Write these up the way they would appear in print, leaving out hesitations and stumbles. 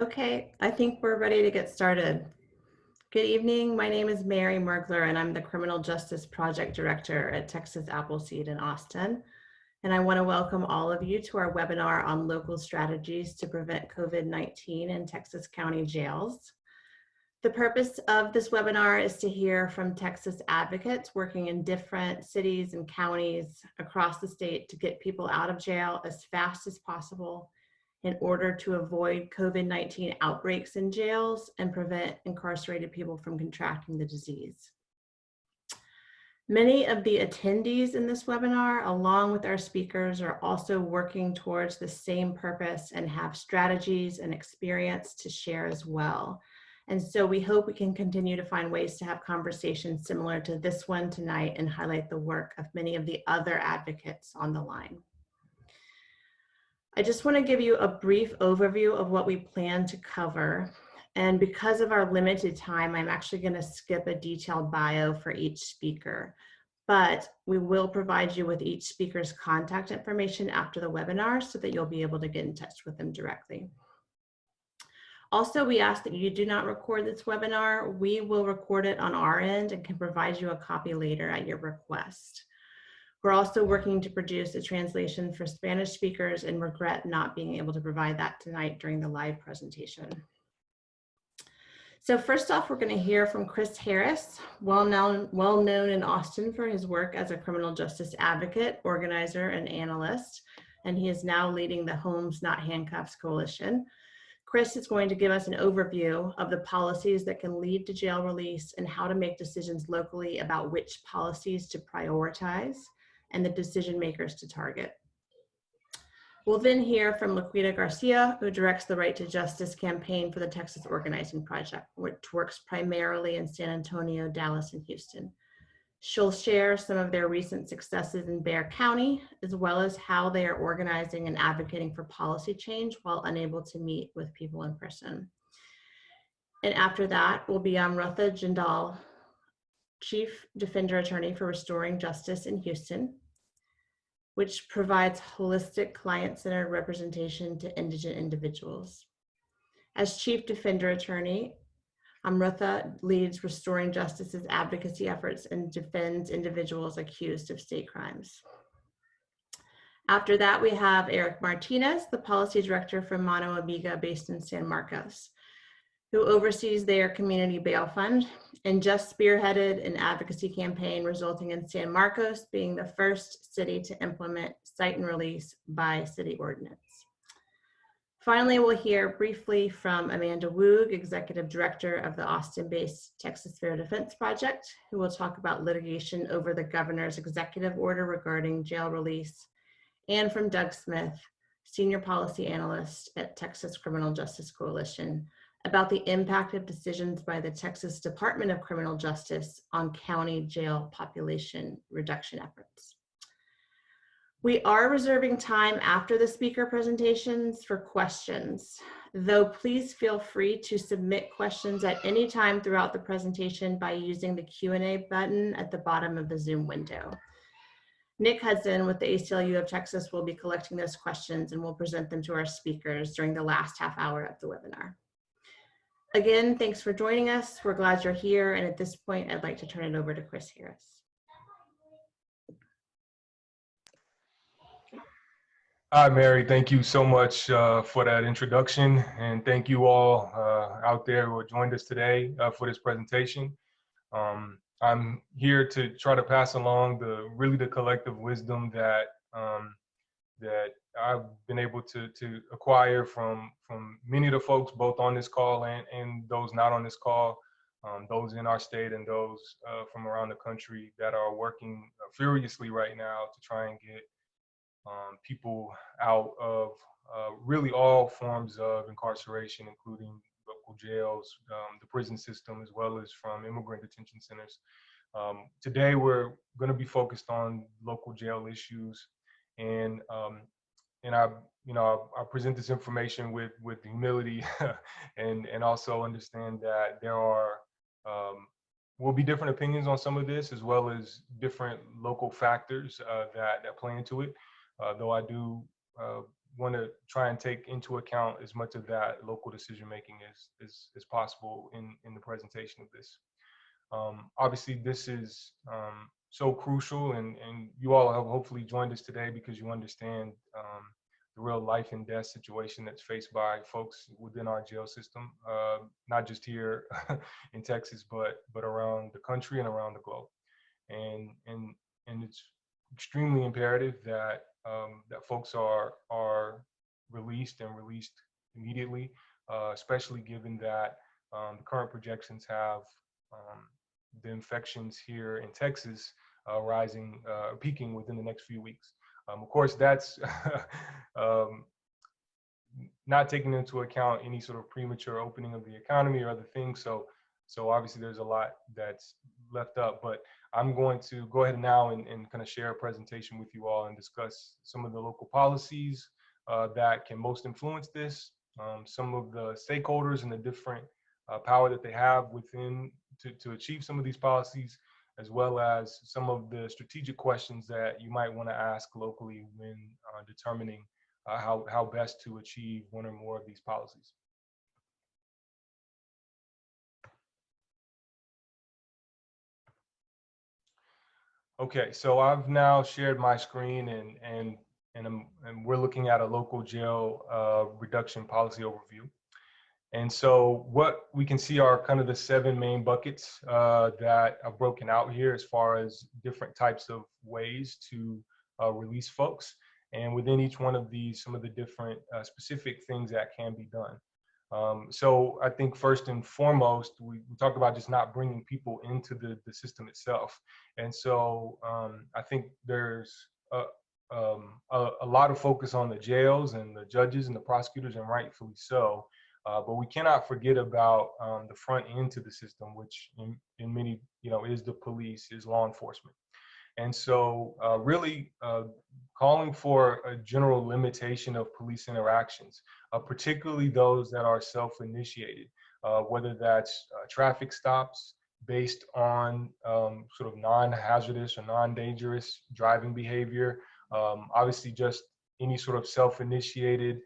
Okay, I think we're ready to get started. Good evening. My name is Mary Mergler, and I'm the Criminal Justice Project Director at Texas Appleseed in Austin. And I want to welcome all of you to our webinar on local strategies to prevent COVID-19 in Texas County jails. The purpose of this webinar is to hear from Texas advocates working in different cities and counties across the state to get people out of jail as fast as possible in order to avoid COVID-19 outbreaks in jails and prevent incarcerated people from contracting the disease. Many of the attendees in this webinar, along with our speakers, are also working towards the same purpose and have strategies and experience to share as well. And so we hope we can continue to find ways to have conversations similar to this one tonight and highlight the work of many of the other advocates on the line. I just want to give you a brief overview of what we plan to cover. And because of our limited time, I'm actually going to skip a detailed bio for each speaker. But we will provide you with each speaker's contact information after the webinar so that you'll be able to get in touch with them directly. Also, we ask that you do not record this webinar. We will record it on our end and can provide you a copy later at your request. We're also working to produce a translation for Spanish speakers and regret not being able to provide that tonight during the live presentation. So first off, we're going to hear from Chris Harris, well known in Austin for his work as a criminal justice advocate, organizer, and analyst, and he is now leading the Homes Not Handcuffs coalition. Chris is going to give us an overview of the policies that can lead to jail release and how to make decisions locally about which policies to prioritize and the decision makers to target. We'll then hear from Laquita Garcia, who directs the Right to Justice campaign for the Texas Organizing Project, which works primarily in San Antonio, Dallas, and Houston. She'll share some of their recent successes in Bexar County, as well as how they are organizing and advocating for policy change while unable to meet with people in person. And after that will be Amrutha Jindal, Chief Defender Attorney for Restoring Justice in Houston, which provides holistic client-centered representation to indigent individuals. As Chief Defender Attorney, Amrutha leads Restoring Justice's advocacy efforts and defends individuals accused of state crimes. After that, we have Eric Martinez, the Policy Director for Mano, Amiga, based in San Marcos, who oversees their community bail fund and just spearheaded an advocacy campaign resulting in San Marcos being the first city to implement cite and release by city ordinance. Finally, we'll hear briefly from Amanda Woog, Executive Director of the Austin-based Texas Fair Defense Project, who will talk about litigation over the governor's executive order regarding jail release, and from Doug Smith, Senior Policy Analyst at Texas Criminal Justice Coalition, about the impact of decisions by the Texas Department of Criminal Justice on county jail population reduction efforts. We are reserving time after the speaker presentations for questions, though please feel free to submit questions at any time throughout the presentation by using the Q&A button at the bottom of the Zoom window. Nick Hudson with the ACLU of Texas will be collecting those questions and will present them to our speakers during the last half hour of the webinar. Again, thanks for joining us. We're glad you're here. And at this point, I'd like to turn it over to Chris Harris. Hi, Mary. Thank you so much for that introduction. And thank you all out there who joined us today for this presentation. I'm here to try to pass along the collective wisdom that that I've been able to acquire from many of the folks both on this call and those not on this call, those in our state and those from around the country that are working furiously right now to try and get people out of really all forms of incarceration, including local jails, the prison system, as well as from immigrant detention centers. Today, we're going to be focused on local jail issues, and I present this information with humility, and also understand that there will be different opinions on some of this, as well as different local factors that play into it. Though I do want to try and take into account as much of that local decision making as possible in the presentation of this. Obviously, this is so crucial, and you all have hopefully joined us today because you understand the real life and death situation that's faced by folks within our jail system, not just here in Texas, but around the country and around the globe. And it's extremely imperative that that folks are released and released immediately, especially given that the current projections have the infections here in Texas peaking within the next few weeks. Of course, that's not taking into account any sort of premature opening of the economy or other things. So obviously there's a lot that's left up, but I'm going to go ahead now and kind of share a presentation with you all and discuss some of the local policies that can most influence this, some of the stakeholders and the different power that they have within to achieve some of these policies, as well as some of the strategic questions that you might want to ask locally when determining how best to achieve one or more of these policies. Okay, so I've now shared my screen and we're looking at a local jail reduction policy overview. And so what we can see are kind of the 7 main buckets that are broken out here as far as different types of ways to release folks. And within each one of these, some of the different specific things that can be done. So I think first and foremost, we talk about just not bringing people into the system itself. And so I think there's a lot of focus on the jails and the judges and the prosecutors, and rightfully so. But we cannot forget about the front end to the system, which in many, is the police, is law enforcement. And so really calling for a general limitation of police interactions, particularly those that are self-initiated, whether that's traffic stops based on sort of non-hazardous or non-dangerous driving behavior, obviously just any sort of self-initiated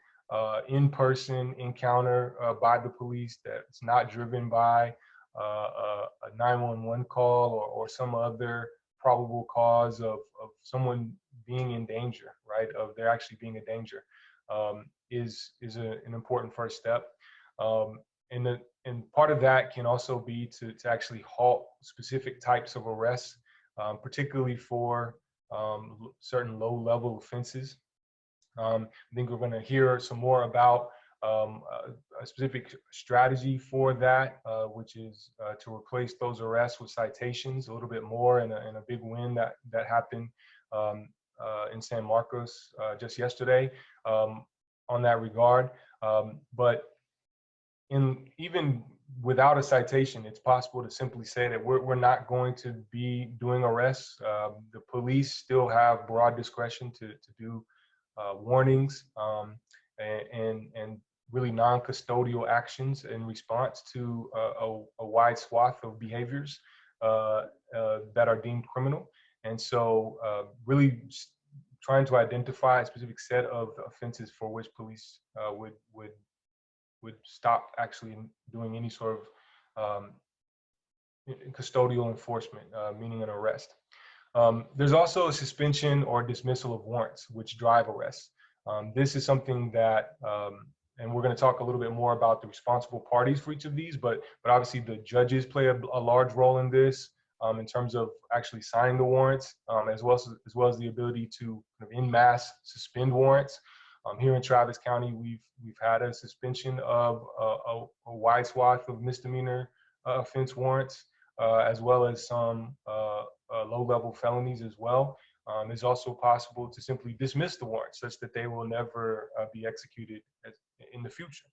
in-person encounter by the police that's not driven by a 911 call or some other probable cause of someone being in danger, right? Of there actually being a danger, is an important first step. And part of that can also be to actually halt specific types of arrests, particularly for certain low-level offenses. I think we're going to hear some more about a specific strategy for that, which is to replace those arrests with citations a little bit more, and a big win that happened in San Marcos just yesterday on that regard. But even without a citation, it's possible to simply say that we're not going to be doing arrests. The police still have broad discretion to do warnings and really non-custodial actions in response to a wide swath of behaviors that are deemed criminal. And so really trying to identify a specific set of offenses for which police would stop actually doing any sort of custodial enforcement, meaning an arrest. There's also a suspension or dismissal of warrants, which drive arrests. This is something that, and we're going to talk a little bit more about the responsible parties for each of these, but obviously the judges play a large role in this in terms of actually signing the warrants, as well as the ability to kind of en masse suspend warrants. Here in Travis County, we've had a suspension of a wide swath of misdemeanor offense warrants, as well as some low-level felonies as well. It's also possible to simply dismiss the warrants such that they will never be executed in the future.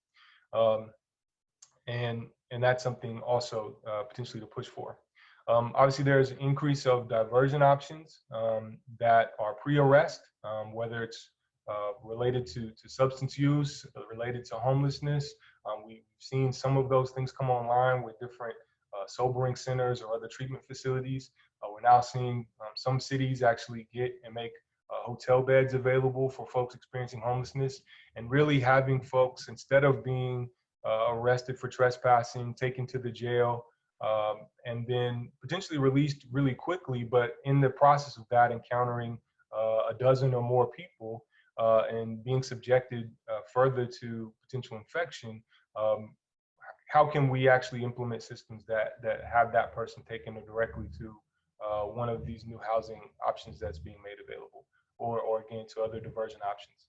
And that's something also potentially to push for. Obviously, there's an increase of diversion options that are pre-arrest, whether it's related to substance use, related to homelessness. We've seen some of those things come online with different sobering centers or other treatment facilities. We're now seeing some cities actually get and make hotel beds available for folks experiencing homelessness, and really having folks, instead of being arrested for trespassing, taken to the jail, and then potentially released really quickly, but in the process of that, encountering a dozen or more people and being subjected further to potential infection, how can we actually implement systems that have that person taken directly to one of these new housing options that's being made available, or again, to other diversion options?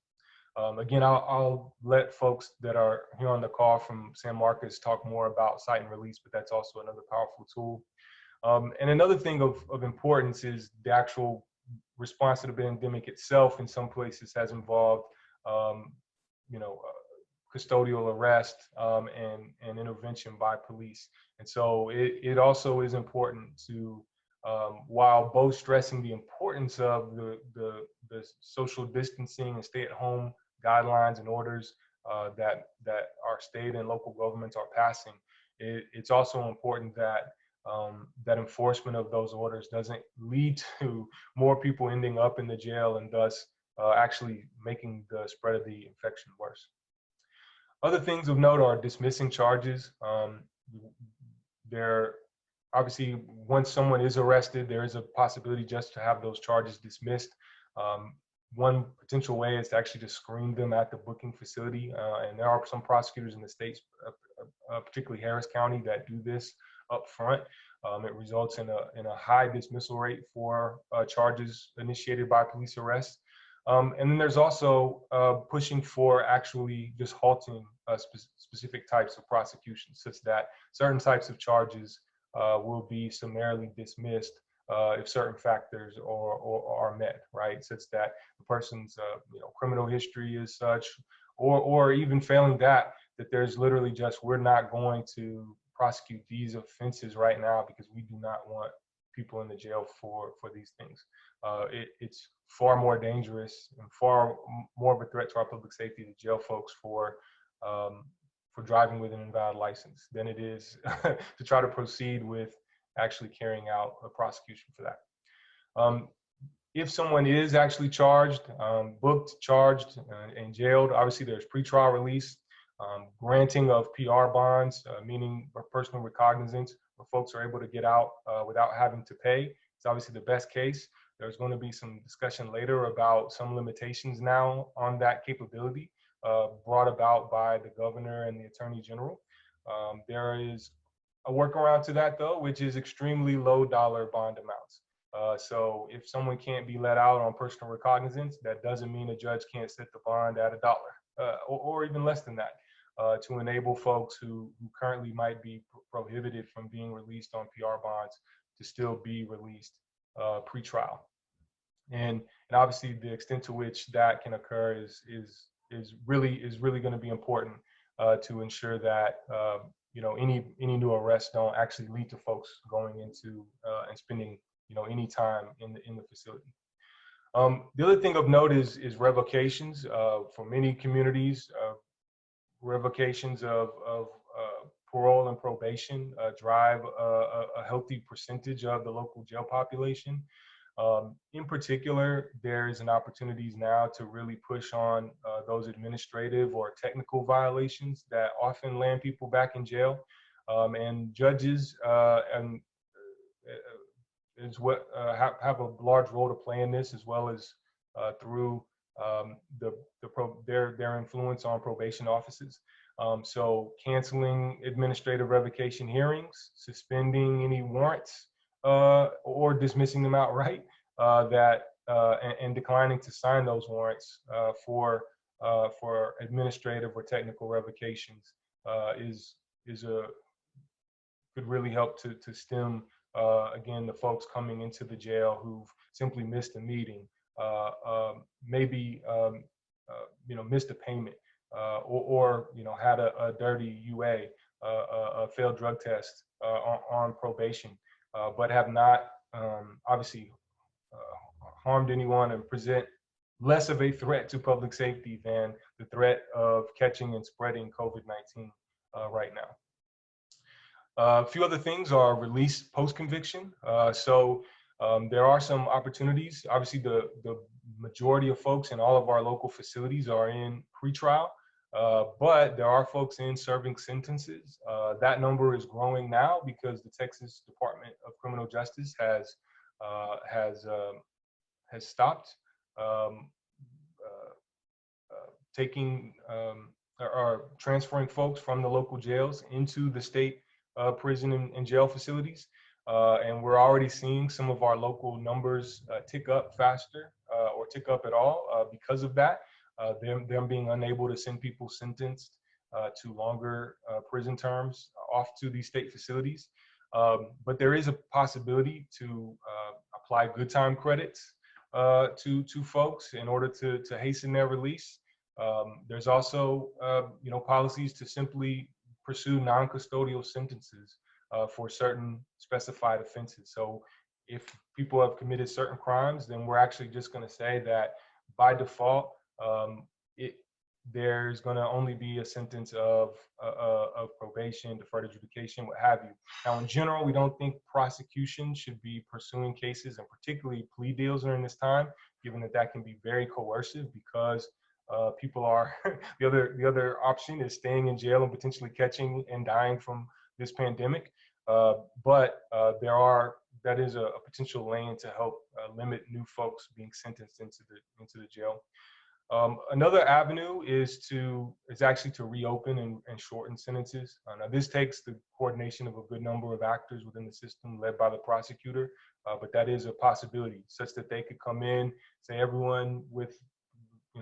Again, I'll let folks that are here on the call from San Marcos talk more about site and release, but that's also another powerful tool. And another thing of importance is the actual response to the pandemic itself. In some places has involved, custodial arrest and intervention by police. And so it also is important to, while both stressing the importance of the social distancing and stay-at-home guidelines and orders that our state and local governments are passing, it's also important that that enforcement of those orders doesn't lead to more people ending up in the jail and thus actually making the spread of the infection worse. Other things of note are dismissing charges. Obviously, once someone is arrested, there is a possibility just to have those charges dismissed. One potential way is to actually just screen them at the booking facility. And there are some prosecutors in the states, particularly Harris County, that do this up front. It results in a high dismissal rate for charges initiated by police arrests. And then there's also pushing for actually just halting specific types of prosecutions, such that certain types of charges will be summarily dismissed if certain factors are met, right? Such that the person's criminal history is such, or even failing that there's literally just, we're not going to prosecute these offenses right now because we do not want people in the jail for these things. It's far more dangerous and far more of a threat to our public safety to jail folks for driving with an invalid license than it is to try to proceed with actually carrying out a prosecution for that. If someone is actually charged, booked, charged, and jailed, obviously there's pretrial release, granting of PR bonds, meaning personal recognizance, where folks are able to get out without having to pay. It's obviously the best case. There's going to be some discussion later about some limitations now on that capability brought about by the governor and the attorney general. There is a workaround to that, though, which is extremely low dollar bond amounts. So if someone can't be let out on personal recognizance, that doesn't mean a judge can't set the bond at $1 or even less than that to enable folks who currently might be prohibited from being released on PR bonds to still be released pre-trial. And obviously the extent to which that can occur is really going to be important to ensure that any new arrests don't actually lead to folks going into and spending any time in the facility. The other thing of note is revocations. For many communities, revocations of parole and probation drive a healthy percentage of the local jail population. In particular, there is an opportunity now to really push on those administrative or technical violations that often land people back in jail. And judges have a large role to play in this, as well as through their influence on probation offices. So canceling administrative revocation hearings, suspending any warrants, or dismissing them outright, and declining to sign those warrants for administrative or technical revocations could really help to stem again the folks coming into the jail who've simply missed a meeting, maybe missed a payment, or had a dirty UA, a failed drug test on probation, but have not obviously harmed anyone and present less of a threat to public safety than the threat of catching and spreading COVID-19 right now. A few other things are release post-conviction. So There are some opportunities. Obviously, the majority of folks in all of our local facilities are in pretrial, but there are folks in serving sentences. That number is growing now because the Texas Department of Criminal Justice has stopped taking or transferring folks from the local jails into the state prison and jail facilities. And we're already seeing some of our local numbers tick up faster or tick up at all because of that. Them being unable to send people sentenced to longer prison terms off to these state facilities. But there is a possibility to apply good time credits to folks in order to hasten their release. There's also policies to simply pursue non-custodial sentences for certain specified offenses. So if people have committed certain crimes, then we're actually just going to say that by default, there's going to only be a sentence of probation, deferred adjudication, what have you. Now, in general, we don't think prosecution should be pursuing cases, and particularly plea deals during this time, given that that can be very coercive that people are, the other option is staying in jail and potentially catching and dying from this pandemic. But that is a potential lane to help limit new folks being sentenced into the jail. Another avenue is actually to reopen and shorten sentences. Now this takes the coordination of a good number of actors within the system led by the prosecutor, but that is a possibility such that they could come in, say everyone with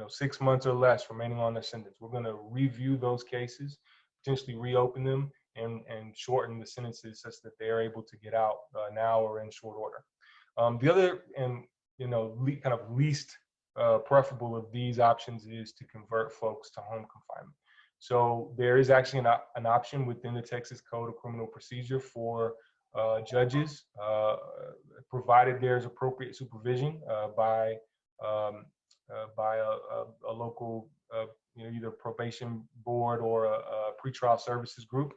6 months or less remaining on their sentence. We're going to review those cases, potentially reopen them, and shorten the sentences such that they are able to get out now or in short order. The other and kind of least preferable of these options is to convert folks to home confinement. So there is actually an option within the Texas Code of Criminal Procedure for judges, provided there's appropriate supervision by a local, either probation board or a pretrial services group,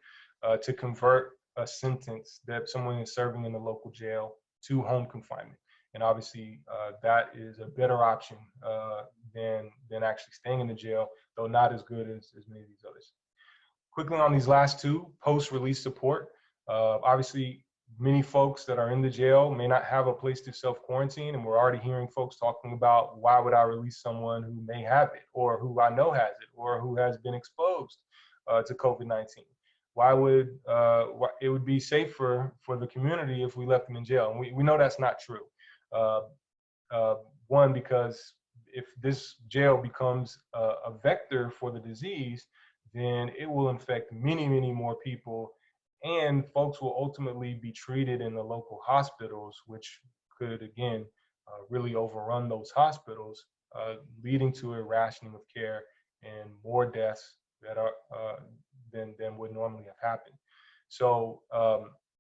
to convert a sentence that someone is serving in the local jail to home confinement. And obviously, that is a better option than actually staying in the jail, though not as good as many of these others. Quickly on these last two, post-release support. Obviously, many folks that are in the jail may not have a place to self-quarantine, and we're already hearing folks talking about, why would I release someone who may have it, or who I know has it, or who has been exposed to COVID-19? It would be safer for the community if we left them in jail. And we know that's not true. One, because if this jail becomes a vector for the disease, then it will infect many, many more people, and folks will ultimately be treated in the local hospitals, which could, again, really overrun those hospitals, leading to a rationing of care and more deaths that are than would normally have happened. So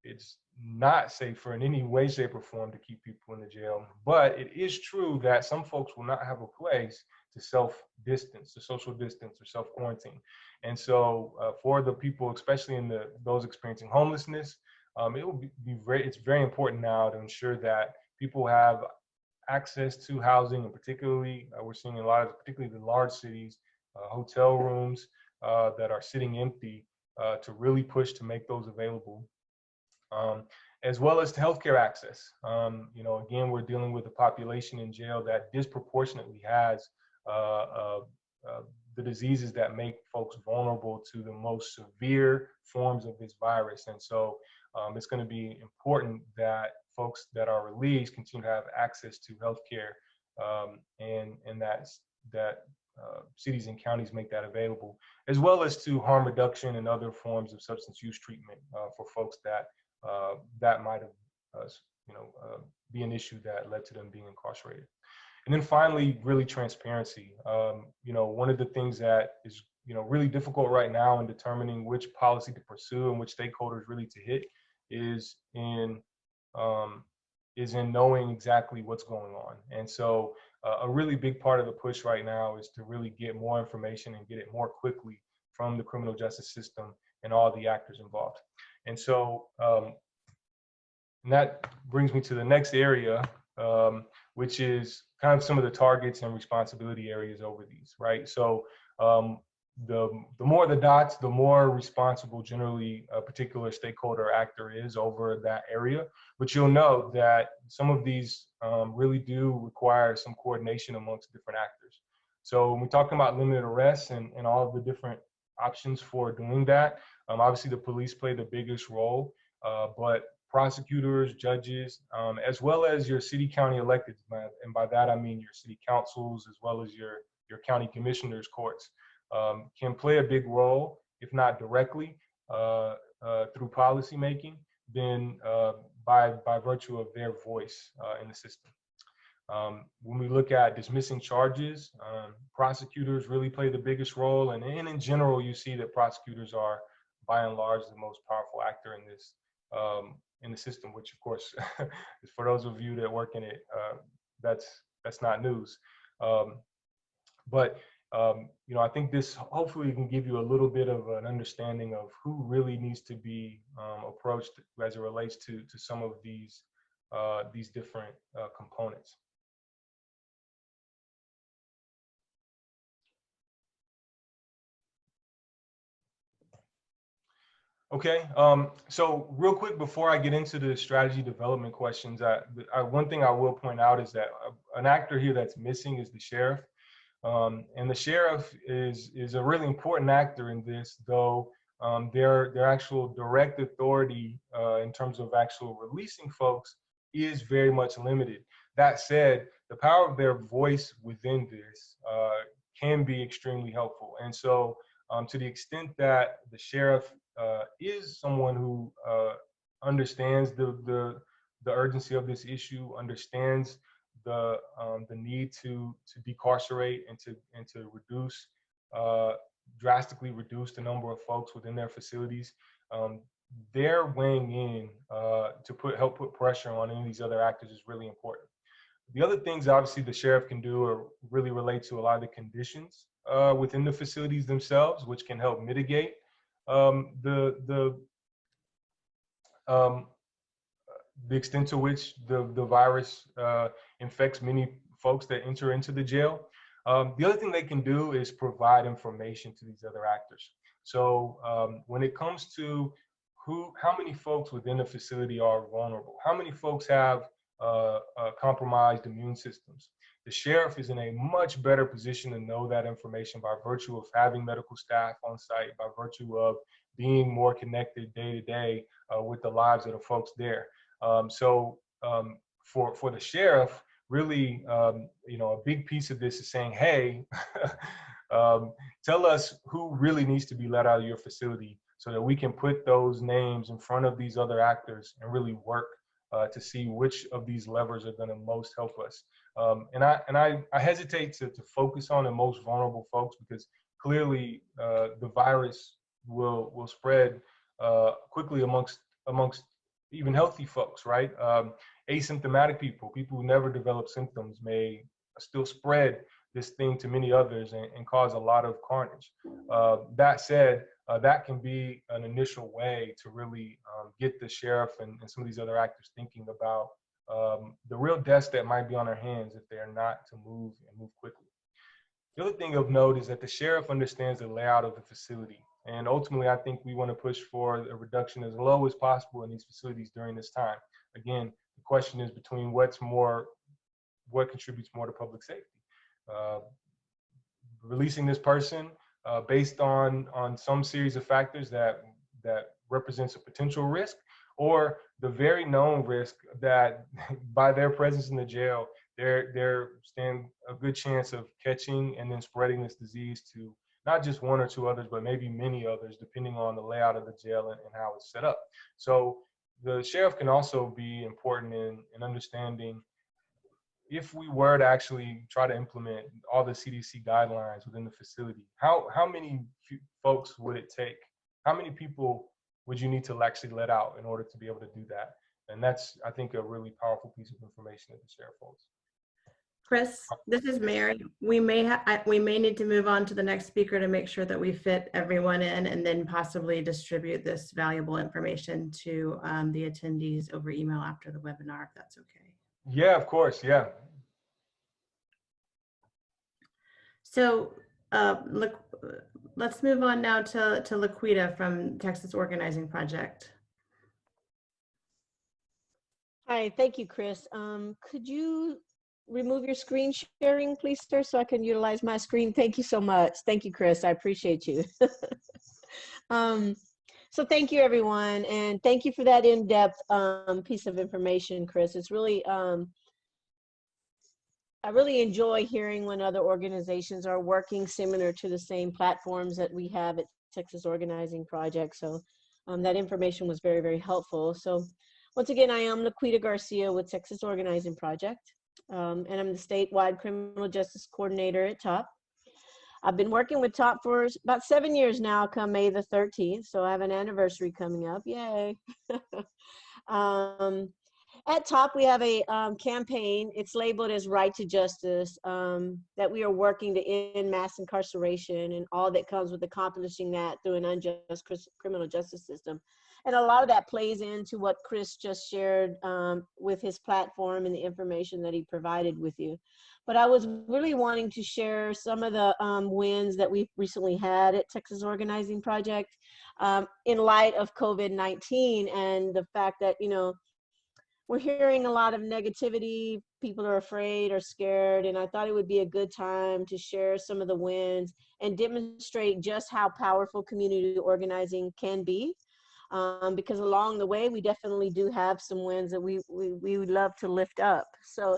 it's not safer in any way, shape, or form to keep people in the jail. But it is true that some folks will not have a place to self-distance, to social distance, or self-quarantine. And so for the people, especially in those experiencing homelessness, it will it's very important now to ensure that people have access to housing, and particularly we're seeing in a lot of, particularly the large cities, hotel rooms that are sitting empty, to really push to make those available, as well as to healthcare access. Again, we're dealing with a population in jail that disproportionately has the diseases that make folks vulnerable to the most severe forms of this virus. And so it's going to be important that folks that are released continue to have access to healthcare, and that cities and counties make that available, as well as to harm reduction and other forms of substance use treatment for folks that might have, be an issue that led to them being incarcerated. And then finally, really transparency. One of the things that is, really difficult right now in determining which policy to pursue and which stakeholders really to hit is in knowing exactly what's going on. And so a really big part of the push right now is to really get more information and get it more quickly from the criminal justice system and all the actors involved. And so And that brings me to the next area, which is kind of some of the targets and responsibility areas over these, right? So the more the dots, the more responsible generally a particular stakeholder actor is over that area. But you'll note that some of these really do require some coordination amongst different actors. So when we're talking about limited arrests and all of the different options for doing that, obviously the police play the biggest role, but prosecutors, judges, as well as your city county electeds, and by that I mean your city councils as well as your county commissioners courts, can play a big role, if not directly through policy making, then by virtue of their voice in the system. When we look at dismissing charges, prosecutors really play the biggest role, and in general, you see that prosecutors are by and large the most powerful actor in this in the system, which of course, for those of you that work in it, that's not news. But you know, I think this hopefully can give you a little bit of an understanding of who really needs to be approached as it relates to some of these different components. Okay, so real quick before I get into the strategy development questions, one thing I will point out is that an actor here that's missing is the sheriff. And the sheriff is a really important actor in this, though their actual direct authority in terms of actual releasing folks is very much limited. That said, the power of their voice within this can be extremely helpful. And so to the extent that the sheriff is someone who understands the urgency of this issue, understands the need to decarcerate and to reduce, drastically reduce the number of folks within their facilities, they're weighing in to help put pressure on any of these other actors is really important. The other things obviously the sheriff can do are really relate to a lot of the conditions within the facilities themselves, which can help mitigate the extent to which the virus infects many folks that enter into the jail. The other thing they can do is provide information to these other actors. So when it comes to how many folks within the facility are vulnerable, how many folks have compromised immune systems, the sheriff is in a much better position to know that information by virtue of having medical staff on site, by virtue of being more connected day to day with the lives of the folks there. So for the sheriff, really, you know, a big piece of this is saying, hey, tell us who really needs to be let out of your facility so that we can put those names in front of these other actors and really work to see which of these levers are going to most help us. And I hesitate to focus on the most vulnerable folks because clearly the virus will spread quickly amongst even healthy folks, right? Asymptomatic people who never develop symptoms may still spread this thing to many others and cause a lot of carnage. That said, that can be an initial way to really get the sheriff and some of these other actors thinking about the real deaths that might be on their hands if they are not to move quickly. The other thing of note is that the sheriff understands the layout of the facility. And ultimately, I think we want to push for a reduction as low as possible in these facilities during this time. Again, the question is between what contributes more to public safety. Releasing this person based on some series of factors that represents a potential risk, or the very known risk that by their presence in the jail, they're stand a good chance of catching and then spreading this disease to not just one or two others, but maybe many others, depending on the layout of the jail and how it's set up. So the sheriff can also be important in understanding if we were to actually try to implement all the CDC guidelines within the facility, how many folks would it take? How many people would you need to actually let out in order to be able to do that? And that's, I think, a really powerful piece of information that the sheriff holds. Chris, this is Mary. We may need to move on to the next speaker to make sure that we fit everyone in, and then possibly distribute this valuable information to the attendees over email after the webinar, if that's okay. Yeah, of course. Yeah. So look, let's move on now to Laquita from Texas Organizing Project. Hi, thank you, Chris. Could you remove your screen sharing, please, sir, so I can utilize my screen? Thank you so much. Thank you, Chris. I appreciate you. So thank you, everyone, and thank you for that in-depth piece of information, Chris. It's really, I really enjoy hearing when other organizations are working similar to the same platforms that we have at Texas Organizing Project. So that information was very, very helpful. So once again, I am Laquita Garcia with Texas Organizing Project, and I'm the statewide criminal justice coordinator at TOP. I've been working with TOP for about 7 years now, come May the 13th, so I have an anniversary coming up, yay. At TOP, we have a campaign, it's labeled as Right to Justice, that we are working to end mass incarceration and all that comes with accomplishing that through an unjust criminal justice system. And a lot of that plays into what Chris just shared with his platform and the information that he provided with you. But I was really wanting to share some of the wins that we've recently had at Texas Organizing Project in light of COVID-19 and the fact that, you know, we're hearing a lot of negativity, people are afraid or scared, and I thought it would be a good time to share some of the wins and demonstrate just how powerful community organizing can be. Because along the way, we definitely do have some wins that we would love to lift up. So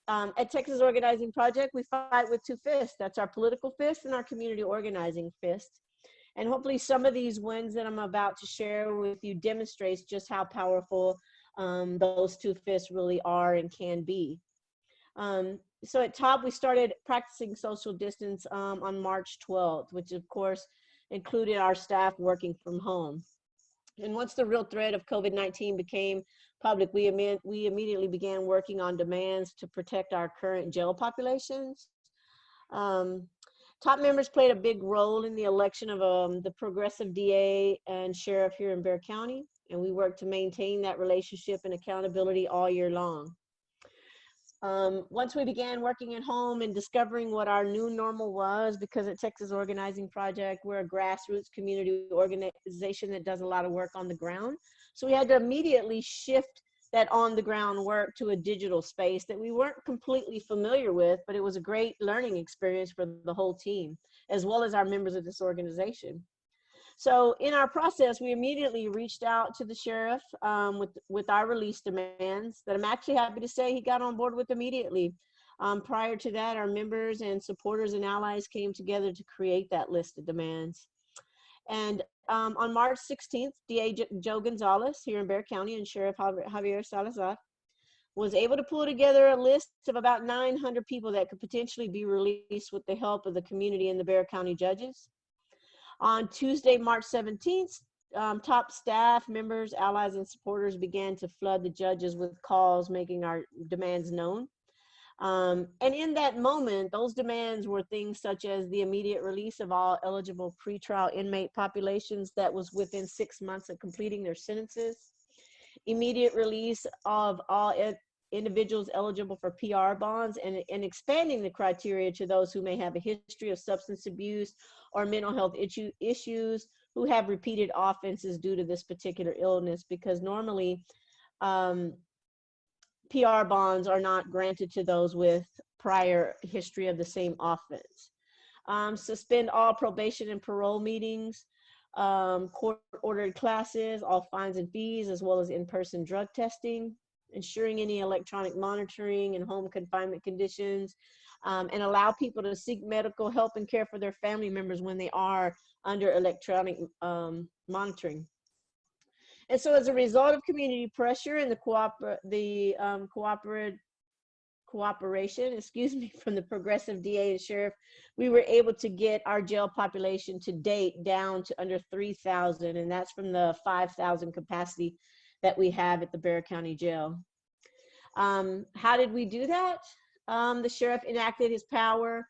at Texas Organizing Project, we fight with two fists. That's our political fist and our community organizing fist. And hopefully some of these wins that I'm about to share with you demonstrates just how powerful those two fists really are and can be. So at TOP, we started practicing social distance on March 12th, which of course included our staff working from home. And once the real threat of COVID-19 became public, we immediately began working on demands to protect our current jail populations. TOP members played a big role in the election of the progressive DA and sheriff here in Bexar County, and we worked to maintain that relationship and accountability all year long. Once we began working at home and discovering what our new normal was, because at Texas Organizing Project, we're a grassroots community organization that does a lot of work on the ground. So we had to immediately shift that on the ground work to a digital space that we weren't completely familiar with, but it was a great learning experience for the whole team, as well as our members of this organization. So in our process, we immediately reached out to the sheriff with our release demands that I'm actually happy to say he got on board with immediately. Prior to that, our members and supporters and allies came together to create that list of demands. And on March 16th, DA Joe Gonzalez here in Bexar County and Sheriff Javier Salazar was able to pull together a list of about 900 people that could potentially be released with the help of the community and the Bexar County judges. On Tuesday, March 17th, TOP staff, members, allies, and supporters began to flood the judges with calls making our demands known. And in that moment, those demands were things such as the immediate release of all eligible pretrial inmate populations that was within 6 months of completing their sentences, immediate release of all individuals eligible for PR bonds, and expanding the criteria to those who may have a history of substance abuse or mental health issues, who have repeated offenses due to this particular illness, because normally PR bonds are not granted to those with prior history of the same offense. Suspend all probation and parole meetings, court-ordered classes, all fines and fees, as well as in-person drug testing, ensuring any electronic monitoring and home confinement conditions, and allow people to seek medical help and care for their family members when they are under electronic monitoring. And so as a result of community pressure and the cooperation, excuse me, from the progressive DA and sheriff, we were able to get our jail population to date down to under 3,000, and that's from the 5,000 capacity that we have at the Bexar County Jail. How did we do that? the sheriff enacted his power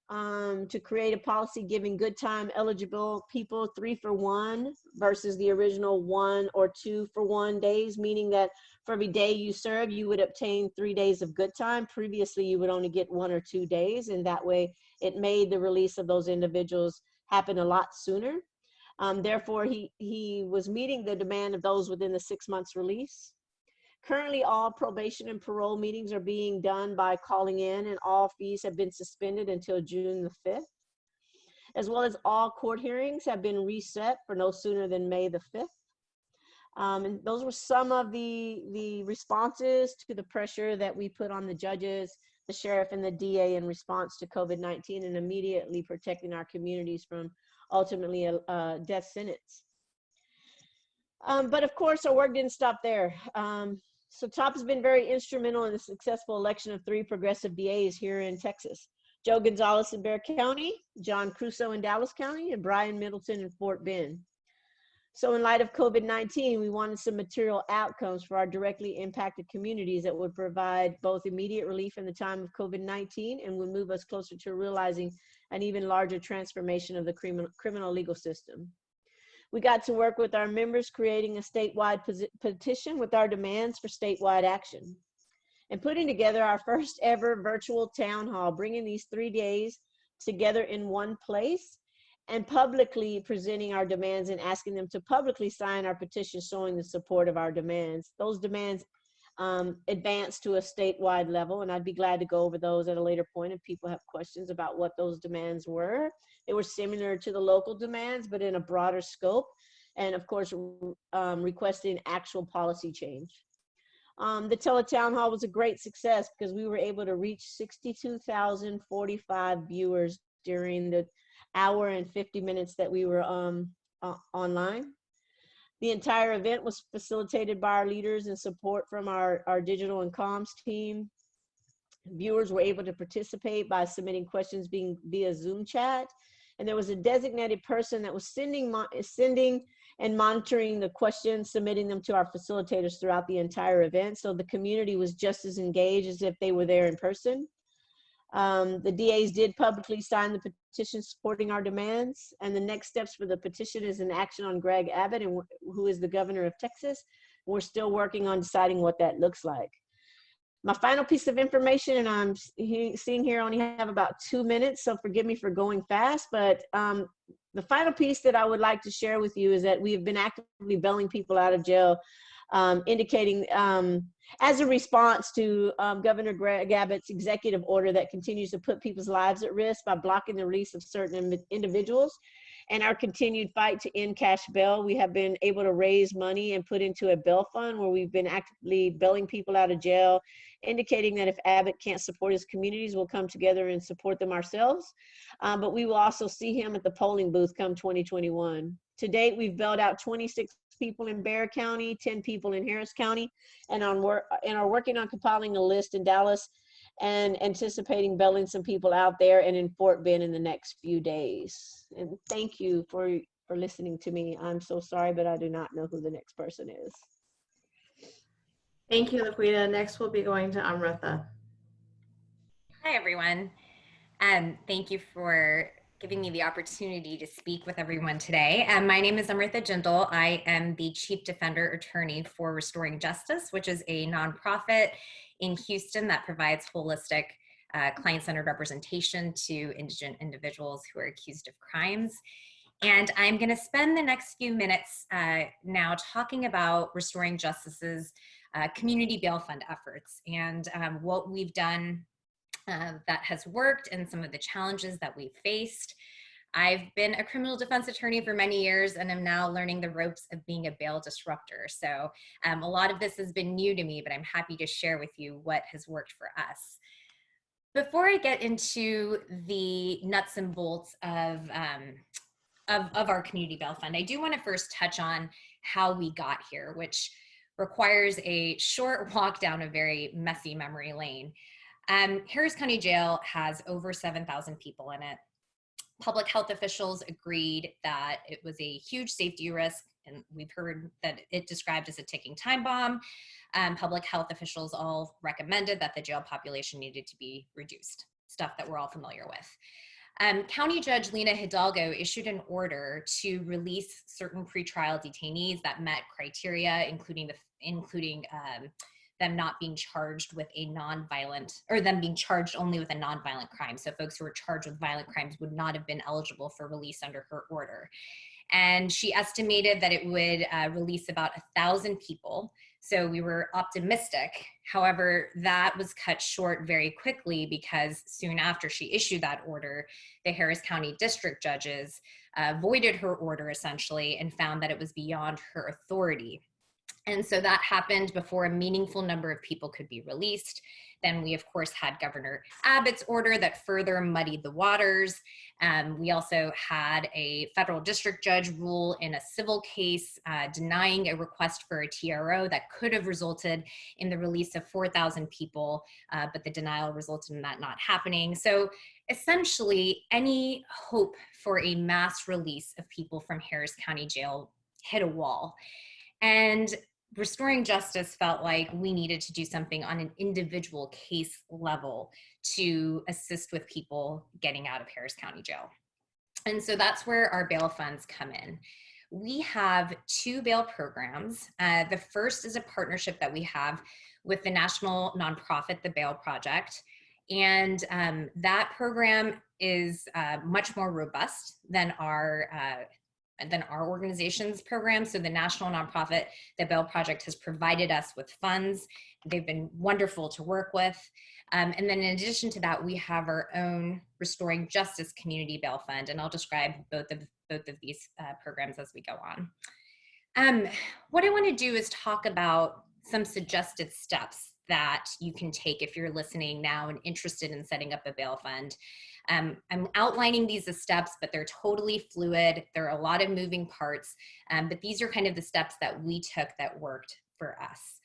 to create a policy giving good time eligible people 3 for 1 versus the original 1 or 2 for 1 days, meaning that for every day you serve, you would obtain 3 days of good time. Previously, you would only get 1 or 2 days, and that way it made the release of those individuals happen a lot sooner. Therefore, he was meeting the demand of those within the 6 months release. Currently, all probation and parole meetings are being done by calling in, and all fees have been suspended until June the 5th, as well as all court hearings have been reset for no sooner than May the 5th. And those were some of the responses to the pressure that we put on the judges, the sheriff, and the DA in response to COVID-19 and immediately protecting our communities from ultimately a death sentence. But of course, our work didn't stop there. So TOP has been very instrumental in the successful election of 3 progressive DAs here in Texas: Joe Gonzalez in Bexar County, John Crusoe in Dallas County, and Brian Middleton in Fort Bend. So in light of COVID-19, we wanted some material outcomes for our directly impacted communities that would provide both immediate relief in the time of COVID-19 and would move us closer to realizing an even larger transformation of the criminal legal system. We got to work with our members creating a statewide petition with our demands for statewide action and putting together our first ever virtual town hall, bringing these 3 days together in one place and publicly presenting our demands and asking them to publicly sign our petition showing the support of our demands. Those demands advanced to a statewide level, and I'd be glad to go over those at a later point if people have questions about what those demands were. They were similar to the local demands, but in a broader scope, and of course, requesting actual policy change. The teletown hall was a great success because we were able to reach 62,045 viewers during the hour and 50 minutes that we were online. The entire event was facilitated by our leaders and support from our digital and comms team. Viewers were able to participate by submitting questions via Zoom chat. And there was a designated person that was sending and monitoring the questions, submitting them to our facilitators throughout the entire event. So the community was just as engaged as if they were there in person. The DAs did publicly sign the petition supporting our demands, and the next steps for the petition is an action on Greg Abbott, who is the governor of Texas. We're still working on deciding what that looks like. My final piece of information, and I'm seeing here I only have about 2 minutes, so forgive me for going fast, but the final piece that I would like to share with you is that we have been actively bailing people out of jail, indicating as a response to Governor Greg Abbott's executive order that continues to put people's lives at risk by blocking the release of certain individuals, and our continued fight to end cash bail. We have been able to raise money and put into a bail fund where we've been actively bailing people out of jail, indicating that if Abbott can't support his communities, we'll come together and support them ourselves. But we will also see him at the polling booth come 2021. To date, we've bailed out 26 people in Bexar County, 10 people in Harris County, and are working on compiling a list in Dallas and anticipating bailing some people out there and in Fort Bend in the next few days. And thank you for listening to me. I'm so sorry, but I do not know who the next person is. Thank you, Laquita. Next, we'll be going to Amrutha. Hi, everyone. Thank you for giving me the opportunity to speak with everyone today. My name is Amrutha Jindal. I am the Chief Defender Attorney for Restoring Justice, which is a nonprofit in Houston that provides holistic client-centered representation to indigent individuals who are accused of crimes. And I'm going to spend the next few minutes now talking about Restoring Justice's community bail fund efforts and what we've done that has worked and some of the challenges that we've faced. I've been a criminal defense attorney for many years and am now learning the ropes of being a bail disruptor. So a lot of this has been new to me, but I'm happy to share with you what has worked for us. Before I get into the nuts and bolts of our community bail fund, I do want to first touch on how we got here, which requires a short walk down a very messy memory lane. Harris County Jail has over 7,000 people in it. Public health officials agreed that it was a huge safety risk and we've heard that it described as a ticking time bomb. Public health officials all recommended that the jail population needed to be reduced, stuff that we're all familiar with. County Judge Lina Hidalgo issued an order to release certain pretrial detainees that met criteria, including them not being charged with a non-violent, or them being charged only with a non-violent crime. So folks who were charged with violent crimes would not have been eligible for release under her order. And she estimated that it would release about 1,000 people. So we were optimistic. However, that was cut short very quickly because soon after she issued that order, the Harris County district judges voided her order essentially and found that it was beyond her authority. And so that happened before a meaningful number of people could be released. Then we, of course, had Governor Abbott's order that further muddied the waters. We also had a federal district judge rule in a civil case denying a request for a TRO that could have resulted in the release of 4,000 people, but the denial resulted in that not happening. So essentially, any hope for a mass release of people from Harris County Jail hit a wall. And restoring justice felt like we needed to do something on an individual case level to assist with people getting out of Harris County Jail. And so that's where our bail funds come in. We have 2 bail programs. The first is a partnership that we have with the national nonprofit, the Bail Project. And that program is much more robust than our organization's program. So the national nonprofit, the Bail Project, has provided us with funds. They've been wonderful to work with. And then in addition to that, we have our own Restoring Justice Community Bail Fund. And I'll describe both of these programs as we go on. What I want to do is talk about some suggested steps that you can take if you're listening now and interested in setting up a bail fund. I'm outlining these as steps, but they're totally fluid. There are a lot of moving parts, but these are kind of the steps that we took that worked for us.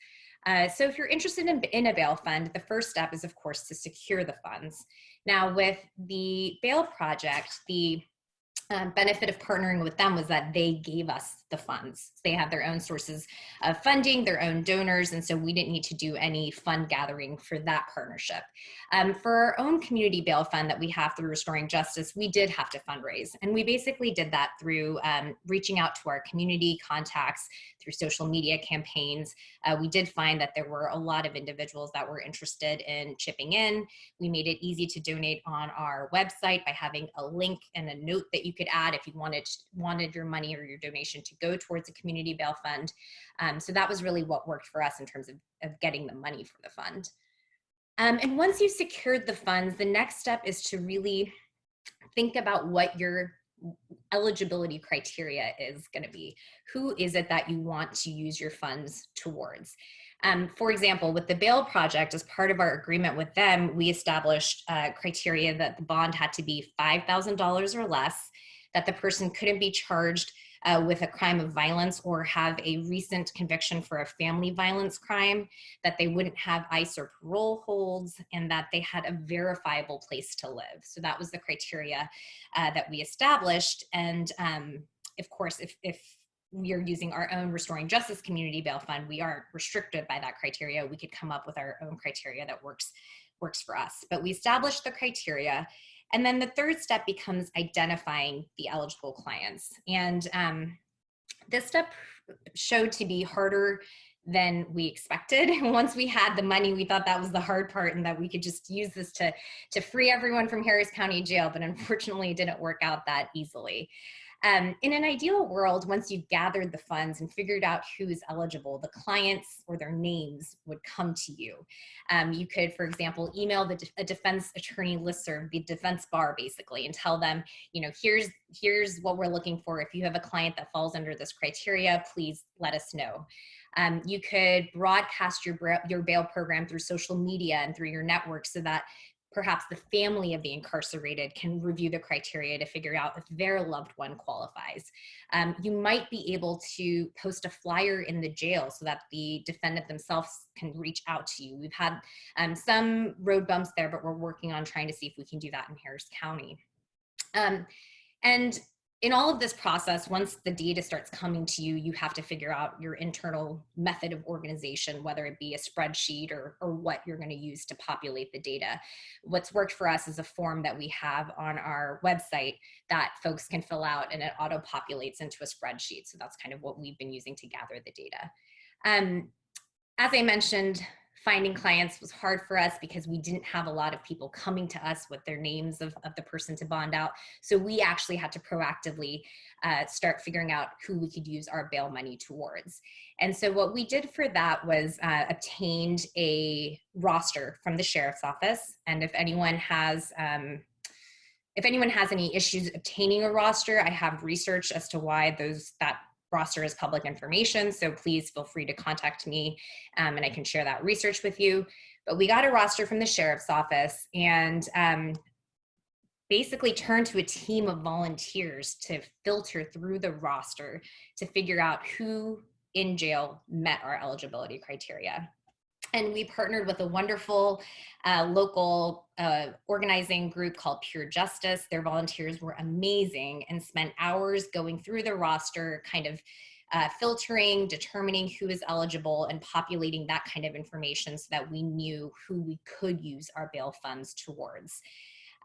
So if you're interested in a bail fund, the first step is, of course, to secure the funds. Now, with the Bail Project, the benefit of partnering with them was that they gave us the funds. They have their own sources of funding, their own donors, and so we didn't need to do any fund gathering for that partnership. For our own community bail fund that we have through Restoring Justice, we did have to fundraise, and we basically did that through reaching out to our community contacts, through social media campaigns. We did find that there were a lot of individuals that were interested in chipping in. We made it easy to donate on our website by having a link and a note that you could add if you wanted your money or your donation to go towards a community bail fund. So that was really what worked for us in terms of getting the money for the fund. And once you've secured the funds, the next step is to really think about what your eligibility criteria is going to be. Who is it that you want to use your funds towards? For example, with the Bail Project, as part of our agreement with them, we established criteria that the bond had to be $5,000 or less, that the person couldn't be charged with a crime of violence or have a recent conviction for a family violence crime, that they wouldn't have ICE or parole holds, and that they had a verifiable place to live. So that was the criteria that we established. And of course, if we are using our own Restoring Justice Community Bail Fund, we aren't restricted by that criteria. We could come up with our own criteria that works for us. But we established the criteria. And then the third step becomes identifying the eligible clients. And this step showed to be harder than we expected. Once we had the money, we thought that was the hard part and that we could just use this to free everyone from Harris County Jail, but unfortunately it didn't work out that easily. In an ideal world, once you've gathered the funds and figured out who's eligible, the clients or their names would come to you. You could, for example, email a defense attorney listserv, the defense bar basically, and tell them, you know, here's what we're looking for. If you have a client that falls under this criteria, please let us know. You could broadcast your bail program through social media and through your network so that perhaps the family of the incarcerated can review the criteria to figure out if their loved one qualifies. You might be able to post a flyer in the jail so that the defendant themselves can reach out to you. We've had some road bumps there, but we're working on trying to see if we can do that in Harris County. And in all of this process, once the data starts coming to you, you have to figure out your internal method of organization, whether it be a spreadsheet or what you're going to use to populate the data. What's worked for us is a form that we have on our website that folks can fill out, and it auto-populates into a spreadsheet. So that's kind of what we've been using to gather the data. As I mentioned, finding clients was hard for us because we didn't have a lot of people coming to us with their names of the person to bond out. So we actually had to proactively start figuring out who we could use our bail money towards. And so what we did for that was obtained a roster from the sheriff's office. And if anyone has any issues obtaining a roster, I have research as to why that roster is public information, so please feel free to contact me and I can share that research with you. But we got a roster from the sheriff's office and basically turned to a team of volunteers to filter through the roster to figure out who in jail met our eligibility criteria. And we partnered with a wonderful local organizing group called Pure Justice. Their volunteers were amazing and spent hours going through the roster, kind of filtering, determining who is eligible, and populating that kind of information so that we knew who we could use our bail funds towards.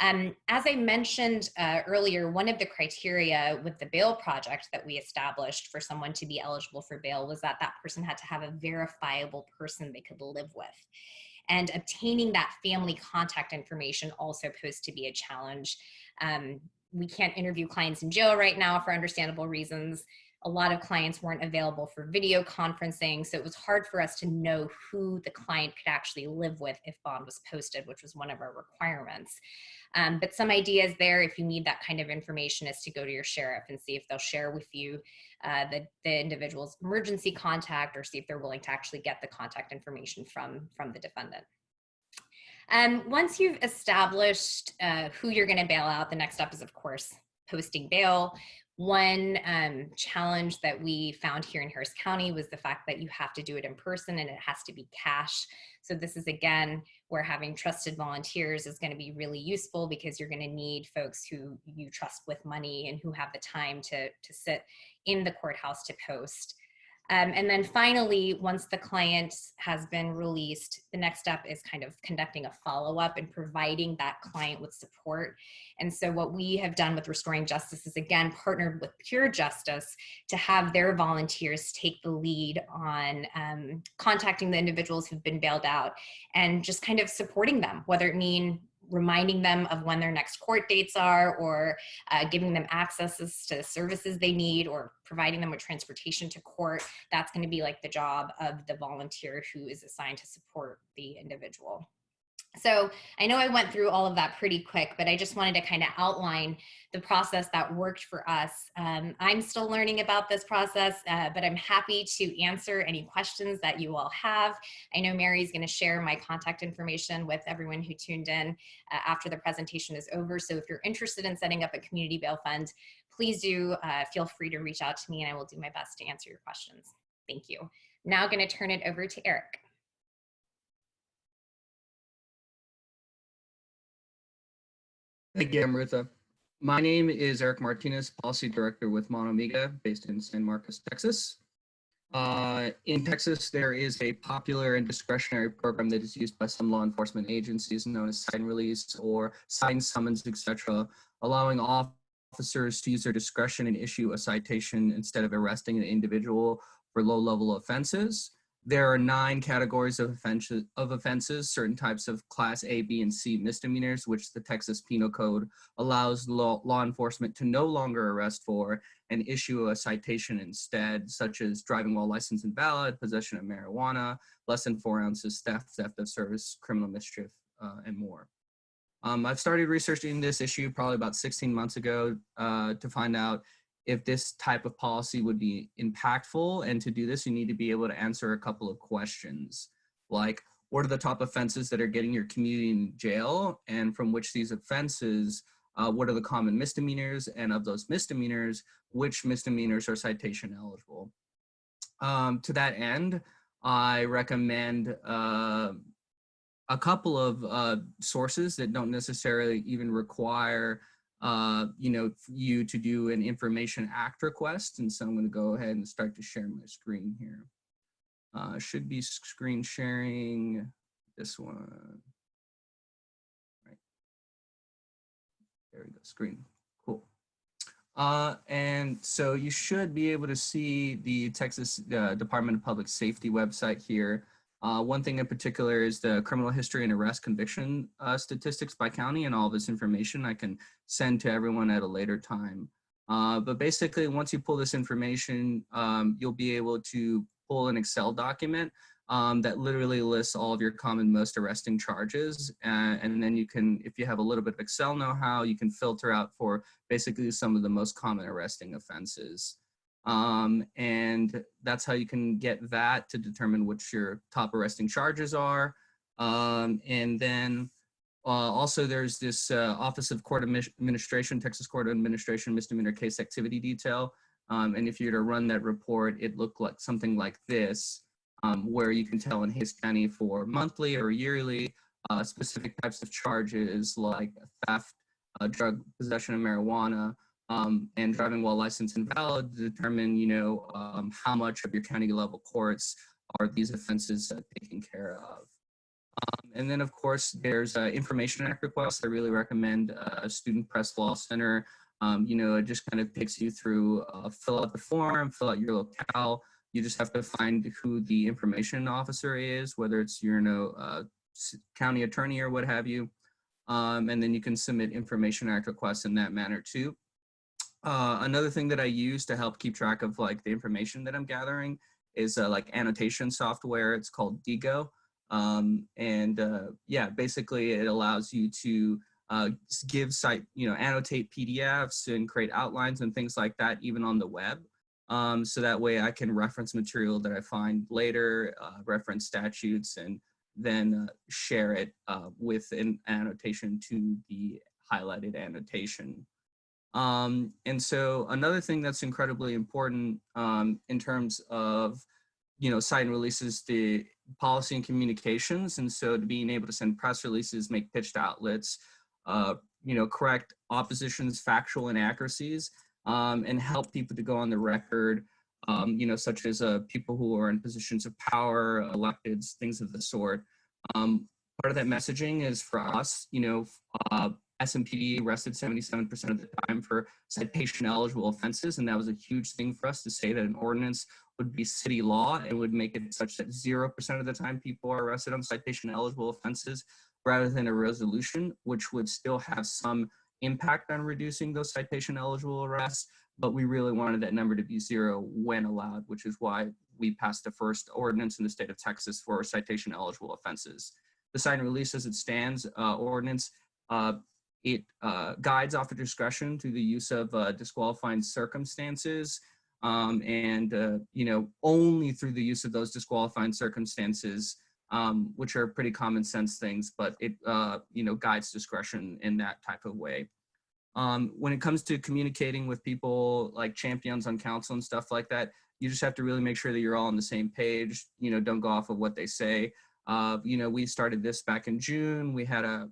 As I mentioned earlier, one of the criteria with the bail project that we established for someone to be eligible for bail was that that person had to have a verifiable person they could live with. And obtaining that family contact information also posed to be a challenge. We can't interview clients in jail right now for understandable reasons. A lot of clients weren't available for video conferencing, so it was hard for us to know who the client could actually live with if bond was posted, which was one of our requirements. But some ideas there, if you need that kind of information, is to go to your sheriff and see if they'll share with you the individual's emergency contact, or see if they're willing to actually get the contact information from the defendant. Once you've established who you're going to bail out, the next step is, of course, posting bail. One challenge that we found here in Harris County was the fact that you have to do it in person and it has to be cash. So this is, again, where having trusted volunteers is going to be really useful, because you're going to need folks who you trust with money and who have the time to sit in the courthouse to post. And then finally, once the client has been released, the next step is kind of conducting a follow-up and providing that client with support. And so what we have done with Restoring Justice is, again, partnered with Pure Justice to have their volunteers take the lead on contacting the individuals who've been bailed out and just kind of supporting them, whether it mean reminding them of when their next court dates are, or giving them access to services they need, or providing them with transportation to court. That's going to be like the job of the volunteer who is assigned to support the individual. So I know I went through all of that pretty quick, but I just wanted to kind of outline the process that worked for us. I'm still learning about this process, but I'm happy to answer any questions that you all have. I know Mary's going to share my contact information with everyone who tuned in after the presentation is over. So if you're interested in setting up a community bail fund, please do feel free to reach out to me, and I will do my best to answer your questions. Thank you. Now I'm going to turn it over to Eric. Thank you, Amrutha. My name is Eric Martinez, Policy Director with Mano Amiga, based in San Marcos, Texas. In Texas, there is a popular and discretionary program that is used by some law enforcement agencies known as cite and release, or sign summons, etc., allowing officers to use their discretion and issue a citation instead of arresting an individual for low-level offenses. There are 9 categories of offenses, certain types of Class A, B, and C misdemeanors, which the Texas Penal Code allows law enforcement to no longer arrest for and issue a citation instead, such as driving while license invalid, possession of marijuana, less than 4 ounces, theft of service, criminal mischief, and more. I've started researching this issue probably about 16 months ago to find out if this type of policy would be impactful. And to do this, you need to be able to answer a couple of questions, like what are the top offenses that are getting your community in jail, and from which these offenses, what are the common misdemeanors, and of those misdemeanors, which misdemeanors are citation eligible. To that end, I recommend a couple of sources that don't necessarily even require you to do an Information Act request. And so I'm going to go ahead and start to share my screen here. Should be screen sharing this one. Right. There we go, screen. Cool. And so you should be able to see the Texas Department of Public Safety website here. One thing in particular is the criminal history and arrest conviction statistics by county, and all this information I can send to everyone at a later time. But basically, once you pull this information, you'll be able to pull an Excel document that literally lists all of your common most arresting charges. And then you can, if you have a little bit of Excel know-how, you can filter out for basically some of the most common arresting offenses. And that's how you can get that to determine which your top arresting charges are. And then also there's this Office of Court Administration, Texas Court Administration Misdemeanor Case Activity Detail. And if you were to run that report, it looked like something like this, where you can tell in Hays County for monthly or yearly specific types of charges like theft, drug possession of marijuana, and driving while license invalid, to determine, how much of your county level courts are these offenses taken care of. And then, of course, there's Information Act requests. I really recommend Student Press Law Center. It just kind of takes you through, fill out the form, fill out your locale. You just have to find who the information officer is, whether it's your county attorney or what have you. And then you can submit Information Act requests in that manner too. Another thing that I use to help keep track of like the information that I'm gathering is like annotation software. It's called Digo. Basically it allows you to annotate PDFs and create outlines and things like that, even on the web. So that way I can reference material that I find later, reference statutes, and then share it with an annotation to the highlighted annotation. And so another thing that's incredibly important in terms of, site and releases, the policy and communications. And so to being able to send press releases, make pitched outlets, correct oppositions, factual inaccuracies, and help people to go on the record, such as people who are in positions of power, electeds, things of the sort. Part of that messaging is for us, SMPD arrested 77% of the time for citation eligible offenses. And that was a huge thing for us to say that an ordinance would be city law. It would make it such that 0% of the time people are arrested on citation eligible offenses rather than a resolution, which would still have some impact on reducing those citation eligible arrests. But we really wanted that number to be 0 when allowed, which is why we passed the first ordinance in the state of Texas for citation eligible offenses. The cite and release as it stands ordinance, it guides officer discretion through the use of disqualifying circumstances, only through the use of those disqualifying circumstances, which are pretty common sense things, but it guides discretion in that type of way. When it comes to communicating with people like champions on council and stuff like that, you just have to really make sure that you're all on the same page. Don't go off of what they say. We started this back in June. We had a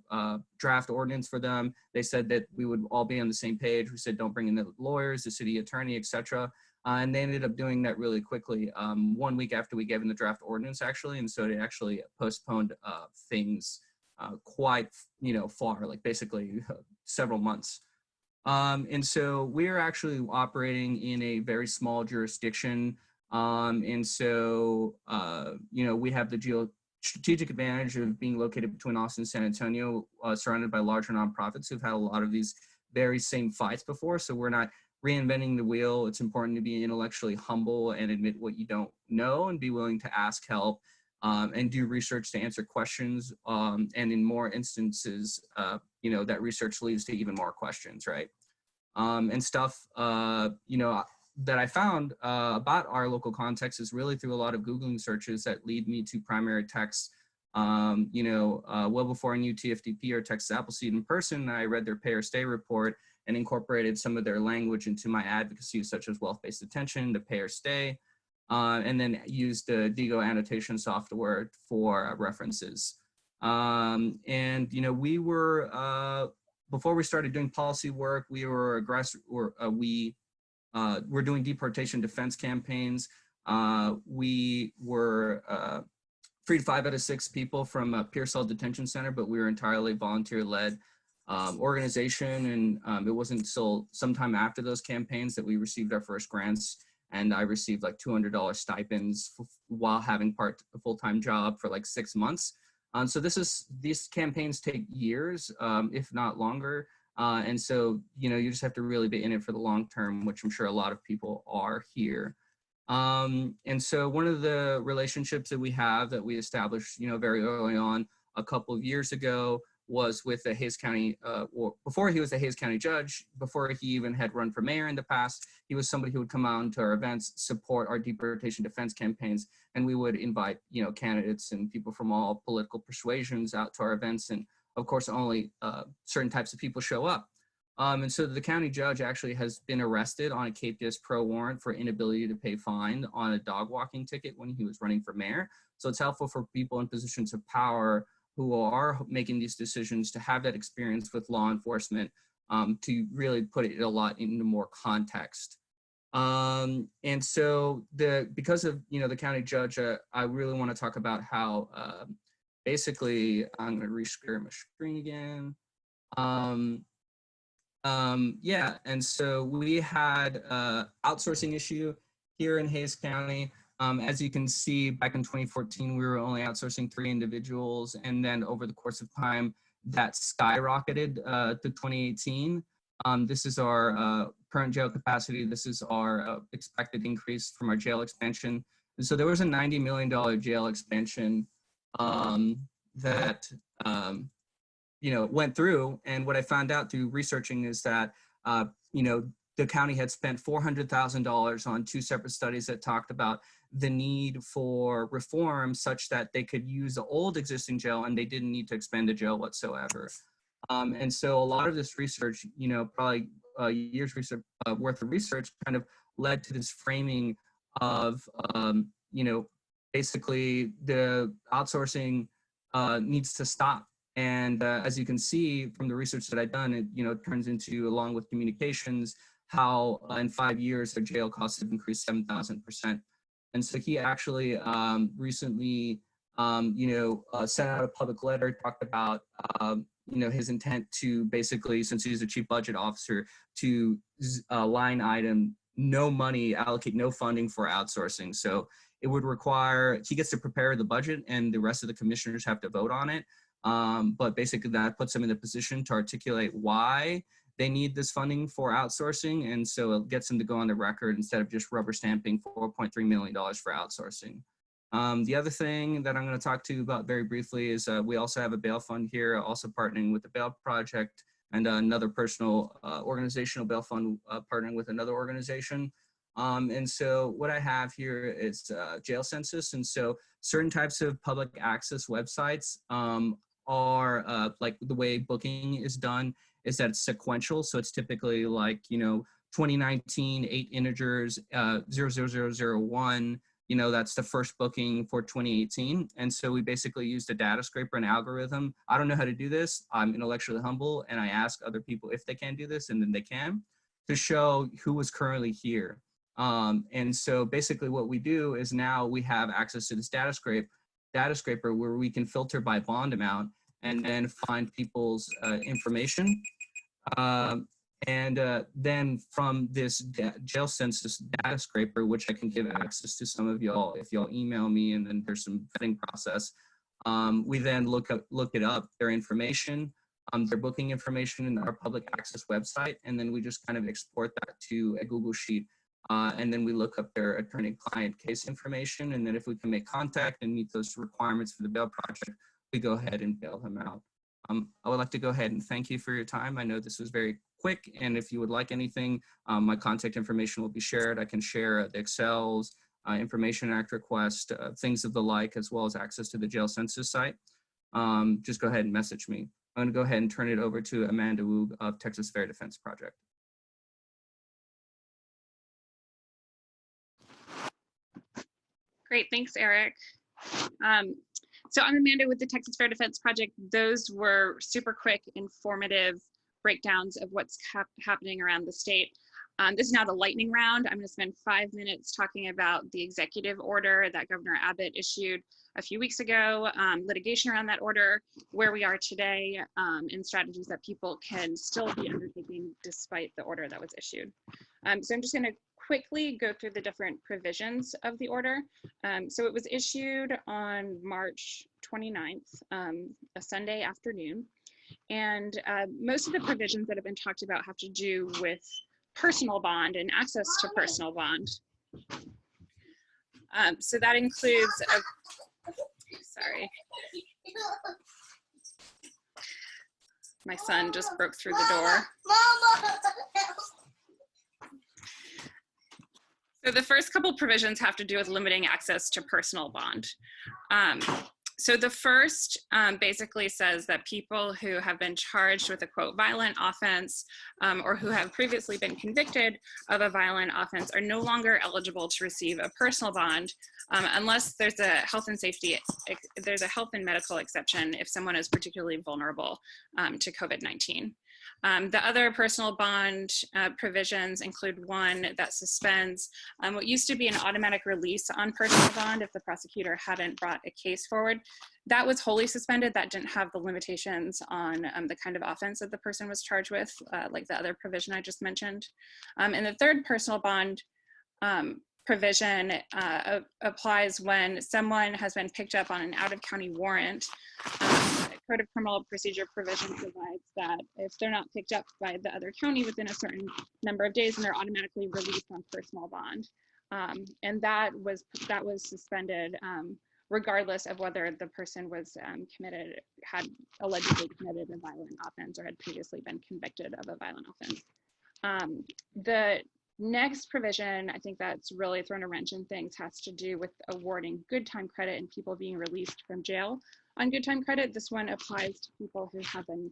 draft ordinance for them. They said that we would all be on the same page. We said, don't bring in the lawyers, the city attorney, etc. And they ended up doing that really quickly, 1 week after we gave them the draft ordinance, actually. And so they actually postponed things quite, far, like basically several months. And so we're actually operating in a very small jurisdiction. We have the strategic advantage of being located between Austin and San Antonio, surrounded by larger nonprofits who've had a lot of these very same fights before. So we're not reinventing the wheel. It's important to be intellectually humble and admit what you don't know and be willing to ask help and do research to answer questions. And in more instances, that research leads to even more questions, right? And stuff, that I found about our local context is really through a lot of Googling searches that lead me to primary text. Well before I knew TFDP or Texas Appleseed in person, I read their pay or stay report and incorporated some of their language into my advocacy, such as wealth-based detention, the pay or stay, and then used the Digo annotation software for references. We were before we started doing policy work, we were we're doing deportation defense campaigns. We were freed 5 out of 6 people from Pearsall Detention Center, but we were entirely volunteer-led organization. And it wasn't until sometime after those campaigns that we received our first grants. And I received like $200 stipends while having a full-time job for like 6 months. So these campaigns take years, if not longer. And so, you know, you just have to really be in it for the long term, which I'm sure a lot of people are here. And so one of the relationships that we have that we established, you know, very early on a couple of years ago was with the Hays County, before he was a Hays County judge, before he even had run for mayor in the past, he was somebody who would come out to our events, support our deportation defense campaigns, and we would invite, you know, candidates and people from all political persuasions out to our events. And of course, only certain types of people show up. And so the county judge actually has been arrested on a Cape Pro warrant for inability to pay fine on a dog walking ticket when he was running for mayor. So it's helpful for people in positions of power who are making these decisions to have that experience with law enforcement, to really put it a lot into more context. And so because of, you know, the county judge, I really want to talk about how basically, I'm going to reshare my screen again. Yeah, and so we had an outsourcing issue here in Hays County. As you can see, back in 2014, we were only outsourcing 3 individuals. And then over the course of time, that skyrocketed to 2018. This is our current jail capacity. This is our expected increase from our jail expansion. And so there was a $90 million jail expansion that you know, went through. And what I found out through researching is that, you know, the county had spent $400,000 on 2 separate studies that talked about the need for reform such that they could use the old existing jail and they didn't need to expand the jail whatsoever. And so a lot of this research, you know, probably a year's research, worth of research kind of led to this framing of, you know, basically the outsourcing needs to stop. And as you can see from the research that I've done, it, you know, turns into, along with communications, how in 5 years their jail costs have increased 7,000%. And so he actually recently, you know, sent out a public letter, talked about, you know, his intent to basically, since he's a chief budget officer, to line item no money, allocate no funding for outsourcing. So it would require, he gets to prepare the budget and the rest of the commissioners have to vote on it. But basically that puts them in a position to articulate why they need this funding for outsourcing. And so it gets them to go on the record instead of just rubber stamping $4.3 million for outsourcing. The other thing that I'm going to talk to you about very briefly is we also have a bail fund here, also partnering with the Bail Project and another personal organizational bail fund partnering with another organization. And so what I have here is jail census. And so certain types of public access websites are like the way booking is done is that it's sequential. So it's typically like, you know, 2019, 8 integers, 00001, you know, that's the first booking for 2018. And so we basically used a data scraper and algorithm. I don't know how to do this. I'm intellectually humble and I ask other people if they can do this and then they can, to show who is currently here. And so basically what we do is now we have access to this data scraper where we can filter by bond amount and then find people's information. And then from this jail census data scraper, which I can give access to some of y'all if y'all email me, and then there's some vetting process. We then look it up, their information, their booking information in our public access website, and then we just kind of export that to a Google Sheet. And then we look up their attorney-client case information, and then if we can make contact and meet those requirements for the bail project, we go ahead and bail them out. I would like to go ahead and thank you for your time. I know this was very quick, and if you would like anything, my contact information will be shared. I can share the Excels, Information Act request, things of the like, as well as access to the jail census site. Just go ahead and message me. I'm going to go ahead and turn it over to Amanda Woog of Texas Fair Defense Project. Great, thanks, Eric. So I'm Amanda with the Texas Fair Defense Project. Those were super quick, informative breakdowns of what's happening around the state. This is now the lightning round. I'm going to spend 5 minutes talking about the executive order that Governor Abbott issued a few weeks ago, litigation around that order, where we are today, and strategies that people can still be undertaking despite the order that was issued. So I'm just going to quickly go through the different provisions of the order. So it was issued on March 29th, a Sunday afternoon. And most of the provisions that have been talked about have to do with personal bond and access to personal bond. So that includes, sorry. My son just broke through the door. So the first couple provisions have to do with limiting access to personal bond. So the first basically says that people who have been charged with a quote violent offense or who have previously been convicted of a violent offense are no longer eligible to receive a personal bond unless there's a health and safety, there's a health and medical exception if someone is particularly vulnerable to COVID-19. The other personal bond provisions include one that suspends what used to be an automatic release on personal bond if the prosecutor hadn't brought a case forward. That was wholly suspended. That didn't have the limitations on the kind of offense that the person was charged with, like the other provision I just mentioned. And the third personal bond provision applies when someone has been picked up on an out-of-county warrant. Code of Criminal Procedure provision provides that if they're not picked up by the other county within a certain number of days, then they're automatically released on personal bond. And that was suspended regardless of whether the person was had allegedly committed a violent offense or had previously been convicted of a violent offense. The next provision, I think that's really thrown a wrench in things, has to do with awarding good time credit and people being released from jail on good time credit. This one applies to people who have been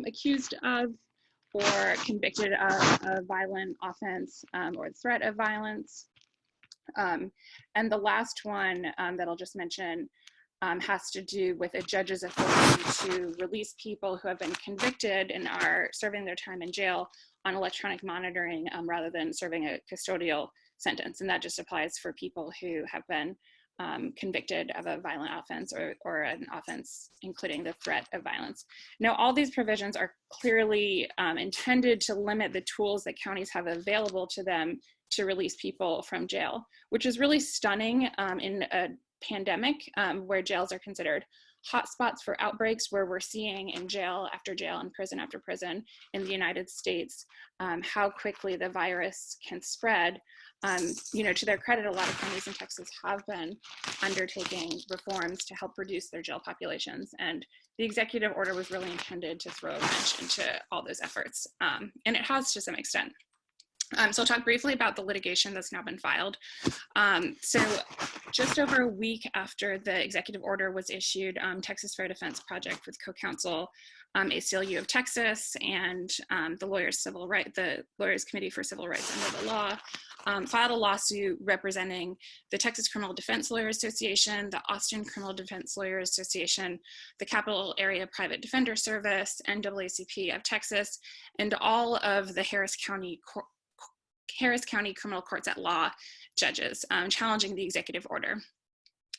accused of or convicted of a violent offense or threat of violence. And the last one that I'll just mention has to do with a judge's authority to release people who have been convicted and are serving their time in jail on electronic monitoring rather than serving a custodial sentence. And that just applies for people who have been convicted of a violent offense or an offense including the threat of violence. Now, all these provisions are clearly intended to limit the tools that counties have available to them to release people from jail, which is really stunning in a pandemic where jails are considered hotspots for outbreaks, where we're seeing in jail after jail and prison after prison in the United States how quickly the virus can spread. You know, to their credit, a lot of counties in Texas have been undertaking reforms to help reduce their jail populations, and the executive order was really intended to throw a wrench into all those efforts, and it has to some extent. So I'll talk briefly about the litigation that's now been filed. So just over a week after the executive order was issued, Texas Fair Defense Project with co-counsel ACLU of Texas and the Lawyers Committee for Civil Rights Under the Law filed a lawsuit representing the Texas Criminal Defense Lawyers Association, the Austin Criminal Defense Lawyers Association, the Capital Area Private Defender Service, NAACP of Texas, and all of the Harris County Criminal Courts at Law judges challenging the executive order.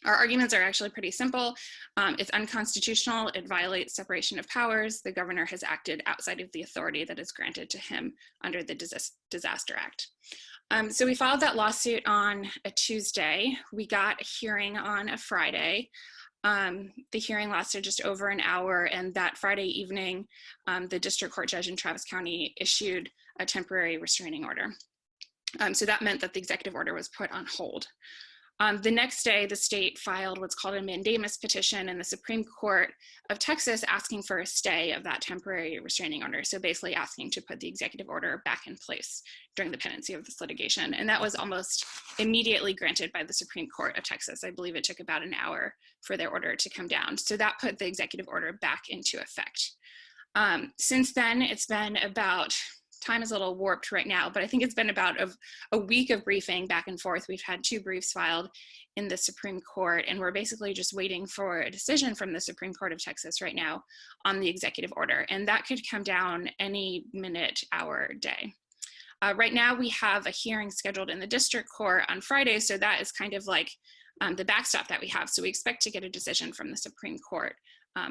Our arguments are actually pretty simple. It's unconstitutional. It violates separation of powers. The governor has acted outside of the authority that is granted to him under the Disaster Act. So we filed that lawsuit on a Tuesday. We got a hearing on a Friday. The hearing lasted just over an hour, and that Friday evening, the district court judge in Travis County issued a temporary restraining order. So that meant that the executive order was put on hold. The next day, the state filed what's called a mandamus petition in the Supreme Court of Texas asking for a stay of that temporary restraining order. So basically asking to put the executive order back in place during the pendency of this litigation. And that was almost immediately granted by the Supreme Court of Texas. I believe it took about an hour for their order to come down. So that put the executive order back into effect. Since then, it's been about time is a little warped right now, but I think it's been about a week of briefing back and forth. We've had 2 briefs filed in the Supreme Court, and we're basically just waiting for a decision from the Supreme Court of Texas right now on the executive order. And that could come down any minute, hour, day. Right now, we have a hearing scheduled in the district court on Friday, so that is kind of like the backstop that we have. So we expect to get a decision from the Supreme Court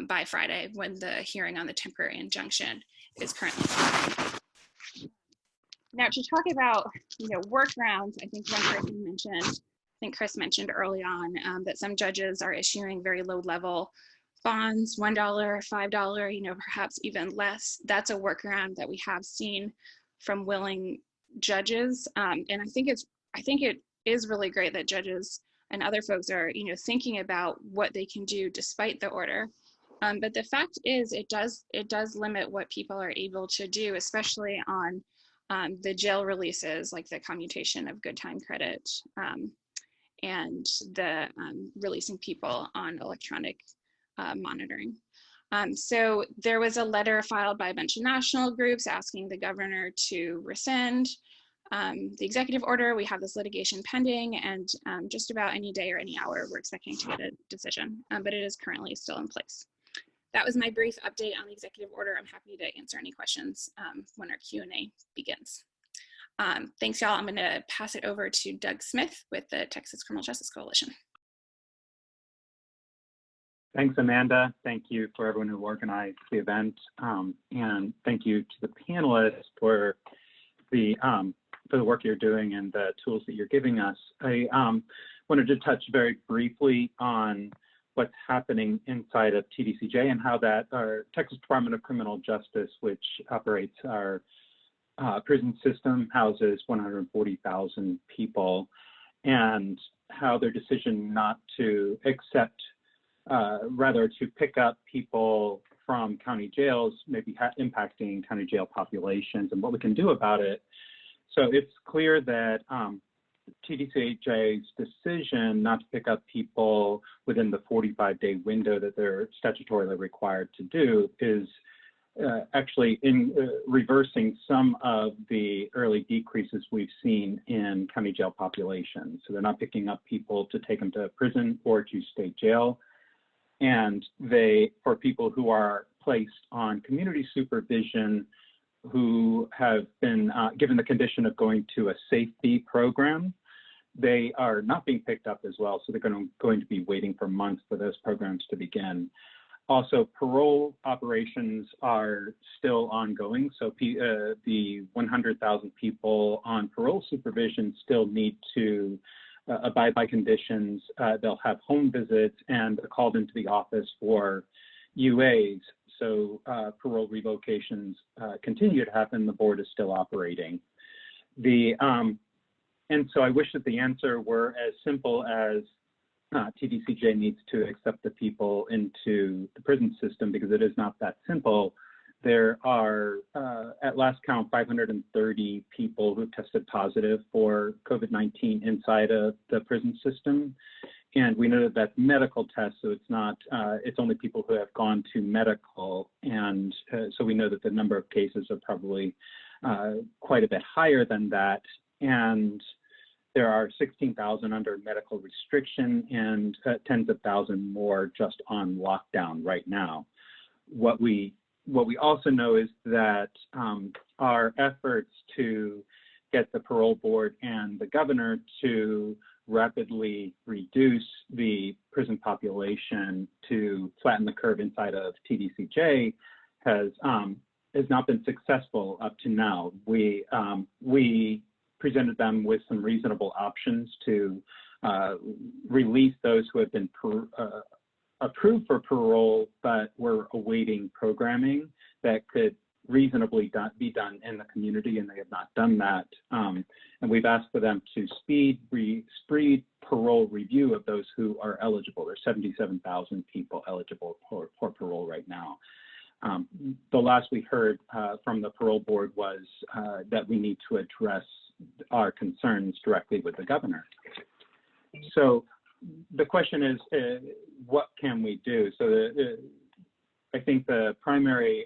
by Friday, when the hearing on the temporary injunction is currently on. Now, to talk about workarounds, I think Chris mentioned early on that some judges are issuing very low-level bonds, $1, $5, perhaps even less. That's a workaround that we have seen from willing judges, and I think it is really great that judges and other folks are thinking about what they can do despite the order. But the fact is, it does limit what people are able to do, especially on the jail releases, like the commutation of good time credit and the releasing people on electronic monitoring. So there was a letter filed by a bunch of national groups asking the governor to rescind the executive order. We have this litigation pending, and just about any day or any hour, we're expecting to get a decision, but it is currently still in place. That was my brief update on the executive order. I'm happy to answer any questions when our Q&A begins. Thanks, y'all. I'm going to pass it over to Doug Smith with the Texas Criminal Justice Coalition. Thanks, Amanda. Thank you for everyone who organized the event, and thank you to the panelists for the work you're doing and the tools that you're giving us. I wanted to touch very briefly on what's happening inside of TDCJ and how that our Texas Department of Criminal Justice, which operates our prison system, houses 140,000 people, and how their decision not to accept, rather to pick up people from county jails, maybe impacting county jail populations and what we can do about it. So it's clear that TDCJ's decision not to pick up people within the 45-day window that they're statutorily required to do is actually reversing some of the early decreases we've seen in county jail populations. So they're not picking up people to take them to prison or to state jail. And for people who are placed on community supervision, who have been given the condition of going to a safety program, they are not being picked up as well. So they're going to be waiting for months for those programs to begin. Also, parole operations are still ongoing. So the 100,000 people on parole supervision still need to abide by conditions. They'll have home visits and are called into the office for UAs. So parole revocations continue to happen. The board is still operating. And so I wish that the answer were as simple as TDCJ needs to accept the people into the prison system, because it is not that simple. There are, at last count, 530 people who tested positive for COVID-19 inside of the prison system. And we know that that's medical tests, so it's not, it's only people who have gone to medical. And so we know that the number of cases are probably quite a bit higher than that. And there are 16,000 under medical restriction and tens of thousands more just on lockdown right now. What we also know is that our efforts to get the parole board and the governor to rapidly reduce the prison population to flatten the curve inside of TDCJ has not been successful up to now. We presented them with some reasonable options to release those who have been approved for parole, but were awaiting programming that could reasonably be done in the community, and they have not done that. And we've asked for them to speed parole review of those who are eligible. There's 77,000 people eligible for parole right now. The last we heard from the parole board was that we need to address our concerns directly with the governor. So the question is, what can we do? So I think the primary,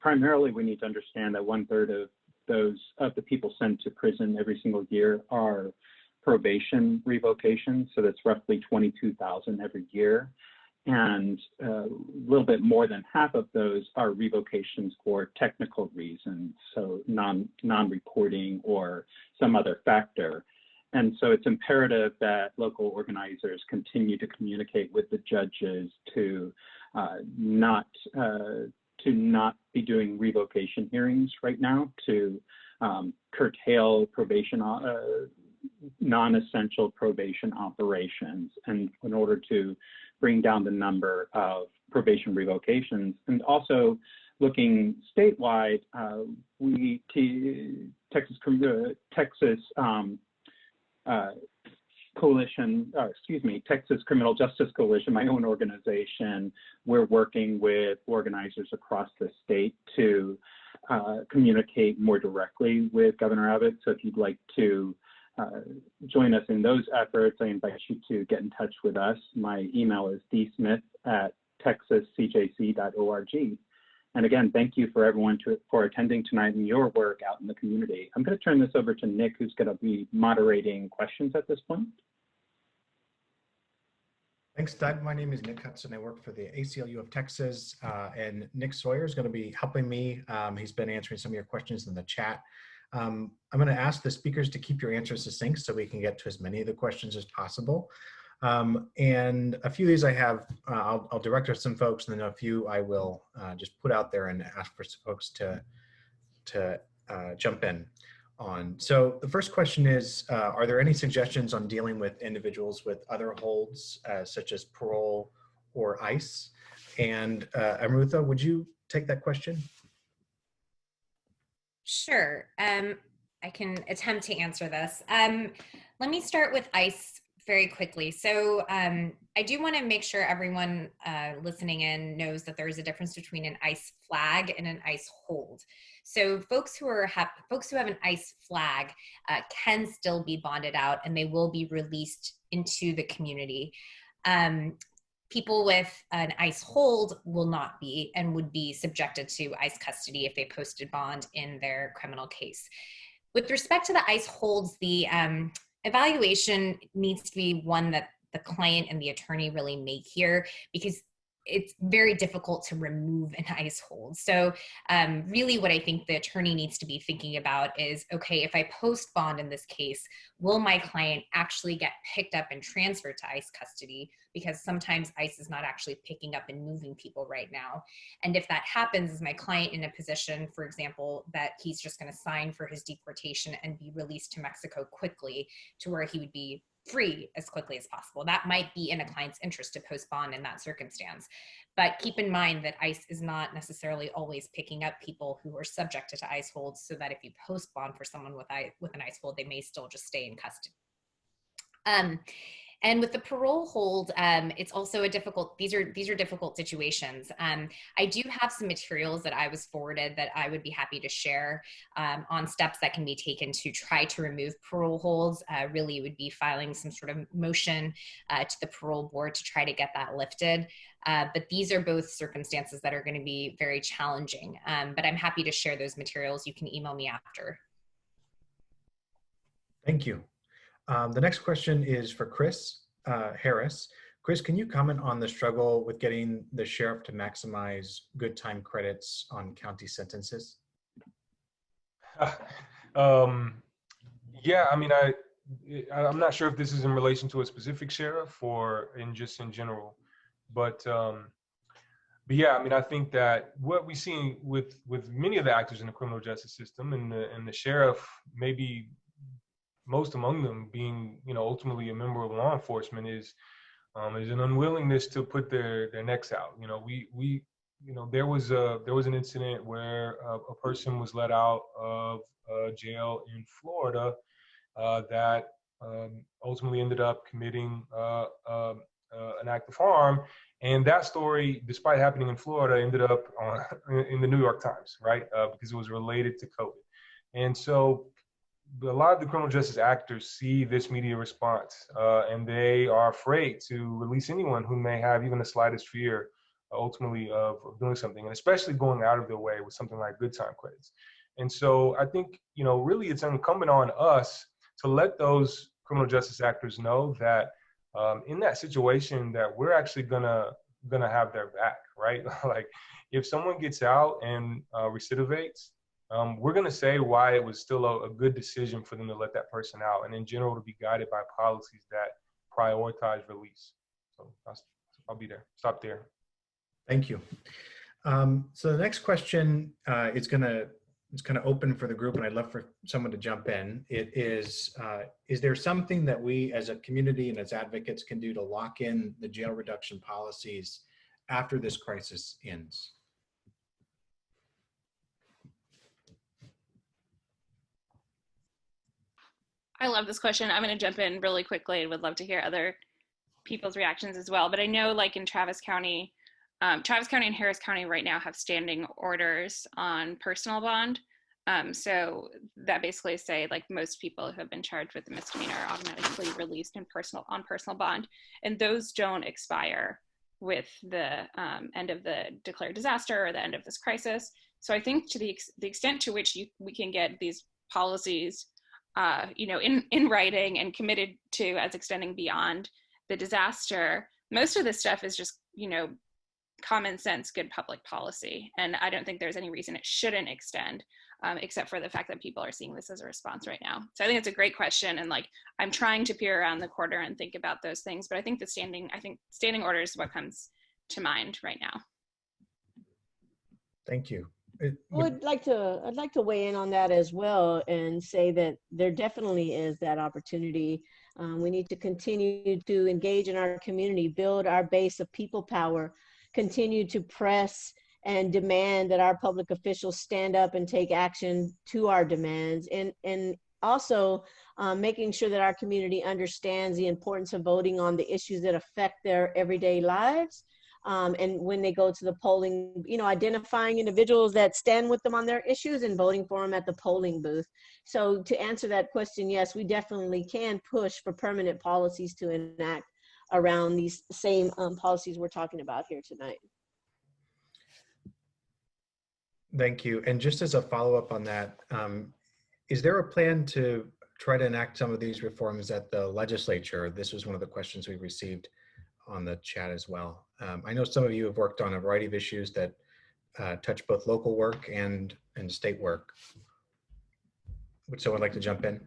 primarily we need to understand that 1/3 of the people sent to prison every single year are probation revocations. So that's roughly 22,000 every year. And a little bit more than half of those are revocations for technical reasons, so non-reporting or some other factor. And so it's imperative that local organizers continue to communicate with the judges to not be doing revocation hearings right now, to curtail probation, non-essential probation operations, and in order to bring down the number of probation revocations. And also looking statewide, Texas Texas Criminal Justice Coalition, my own organization, we're working with organizers across the state to communicate more directly with Governor Abbott. So if you'd like to join us in those efforts, I invite you to get in touch with us. My email is dsmith@texascjc.org. And again, thank you for everyone for attending tonight and your work out in the community. I'm going to turn this over to Nick, who's going to be moderating questions at this point. Thanks, Doug. My name is Nick Hudson. I work for the ACLU of Texas, and Nick Sawyer is going to be helping me. He's been answering some of your questions in the chat. I'm going to ask the speakers to keep your answers succinct so we can get to as many of the questions as possible. And a few of these I have, I'll direct to some folks, and then a few I will just put out there and ask for folks to jump in on. So the first question is, are there any suggestions on dealing with individuals with other holds, such as parole or ICE? And Amrutha, would you take that question? Sure, I can attempt to answer this. Let me start with ICE very quickly. So I do want to make sure everyone listening in knows that there is a difference between an ICE flag and an ICE hold. So folks who have an ICE flag can still be bonded out, and they will be released into the community. People with an ICE hold will not be, and would be subjected to ICE custody if they posted bond in their criminal case. With respect to the ICE holds, the evaluation needs to be one that the client and the attorney really make here, because it's very difficult to remove an ICE hold. So really what I think the attorney needs to be thinking about is, okay, if I post bond in this case, will my client actually get picked up and transferred to ICE custody? Because sometimes ICE is not actually picking up and moving people right now. And if that happens, is my client in a position, for example, that he's just going to sign for his deportation and be released to Mexico quickly, to where he would be free as quickly as possible? That might be in a client's interest to post bond in that circumstance. But keep in mind that ICE is not necessarily always picking up people who are subjected to ICE holds, so that if you post bond for someone with an ICE hold, they may still just stay in custody. And with the parole hold, it's also a difficult, these are difficult situations. I do have some materials that I was forwarded that I would be happy to share on steps that can be taken to try to remove parole holds. Really, it would be filing some sort of motion to the parole board to try to get that lifted. But these are both circumstances that are going to be very challenging. But I'm happy to share those materials. You can email me after. Thank you. The next question is for Chris Harris. Chris, can you comment on the struggle with getting the sheriff to maximize good time credits on county sentences? Yeah, I mean, I'm not sure if this is in relation to a specific sheriff or in general, but yeah, I mean, I think that what we see with many of the actors in the criminal justice system, and the sheriff, maybe most among them being, ultimately a member of law enforcement, is an unwillingness to put their necks out. There was an incident where a person was let out of jail in Florida that ultimately ended up committing an act of harm, and that story, despite happening in Florida, ended up in the New York Times, right? Because it was related to COVID, and so a lot of the criminal justice actors see this media response, and they are afraid to release anyone who may have even the slightest fear ultimately of doing something, and especially going out of their way with something like good time credits. And so I think, really it's incumbent on us to let those criminal justice actors know that in that situation that we're actually gonna have their back, right? Like if someone gets out and recidivates, we're gonna say why it was still a good decision for them to let that person out, and in general to be guided by policies that prioritize release. So I'll be there. Stop there. Thank you. So the next question it's kind of open for the group, and I'd love for someone to jump in. It is there something that we as a community and as advocates can do to lock in the jail reduction policies after this crisis ends? I love this question. I'm going to jump in really quickly and would love to hear other people's reactions as well. But I know like in Travis County and Harris County right now have standing orders on personal bond. So that basically say like most people who have been charged with a misdemeanor are automatically released on personal bond. And those don't expire with the end of the declared disaster or the end of this crisis. So I think to the extent to which we can get these policies in writing and committed to as extending beyond the disaster, most of this stuff is just, common sense, good public policy. And I don't think there's any reason it shouldn't extend, except for the fact that people are seeing this as a response right now. So I think it's a great question. And like, I'm trying to peer around the corner and think about those things, but I think standing order is what comes to mind right now. Thank you. I'd like to weigh in on that as well and say that there definitely is that opportunity. We need to continue to engage in our community, build our base of people power, continue to press and demand that our public officials stand up and take action to our demands, and also making sure that our community understands the importance of voting on the issues that affect their everyday lives. And when they go to the polling, identifying individuals that stand with them on their issues and voting for them at the polling booth. So to answer that question, yes, we definitely can push for permanent policies to enact around these same policies we're talking about here tonight. Thank you. And just as a follow-up on that, is there a plan to try to enact some of these reforms at the legislature? This was one of the questions we received on the chat as well. I know some of you have worked on a variety of issues that touch both local work and state work. Would someone like to jump in?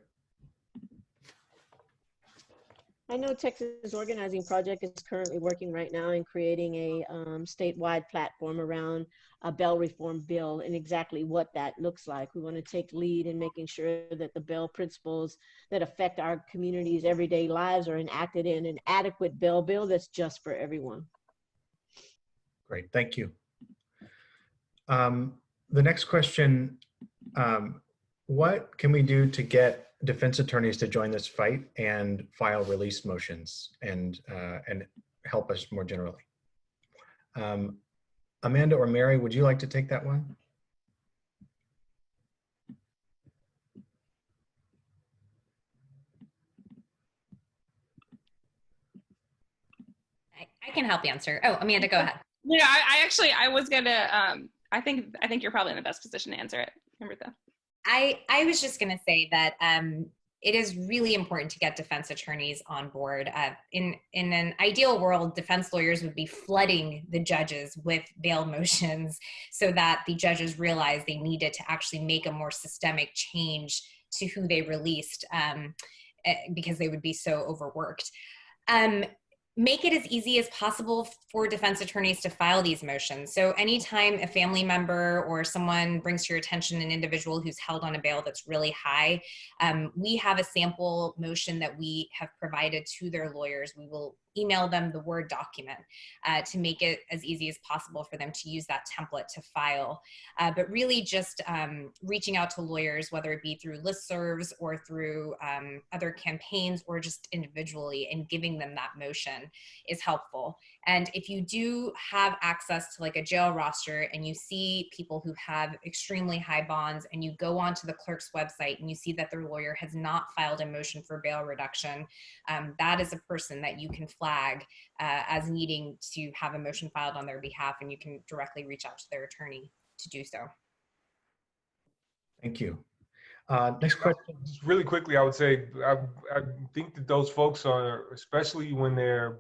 I know Texas Organizing Project is currently working right now in creating a statewide platform around a bail reform bill and exactly what that looks like. We want to take lead in making sure that the bail principles that affect our community's everyday lives are enacted in an adequate bail bill that's just for everyone. Great, thank you. The next question, what can we do to get defense attorneys to join this fight and file release motions and help us more generally? Amanda or Mary, would you like to take that one? I can help answer. Oh, Amanda, go ahead. Yeah, I was gonna. I think you're probably in the best position to answer it, Amrutha. I was just going to say that it is really important to get defense attorneys on board. In an ideal world, defense lawyers would be flooding the judges with bail motions so that the judges realize they needed to actually make a more systemic change to who they released because they would be so overworked. Make it as easy as possible for defense attorneys to file these motions. So anytime a family member or someone brings to your attention an individual who's held on a bail that's really high, we have a sample motion that we have provided to their lawyers. We will email them the Word document to make it as easy as possible for them to use that template to file. But really just reaching out to lawyers, whether it be through listservs or through other campaigns or just individually, and giving them that motion. is helpful. And if you do have access to like a jail roster and you see people who have extremely high bonds and you go onto the clerk's website and you see that their lawyer has not filed a motion for bail reduction, that is a person that you can flag as needing to have a motion filed on their behalf, and you can directly reach out to their attorney to do so. Thank you. Next question. Just really quickly, I would say I think that those folks are, especially when they're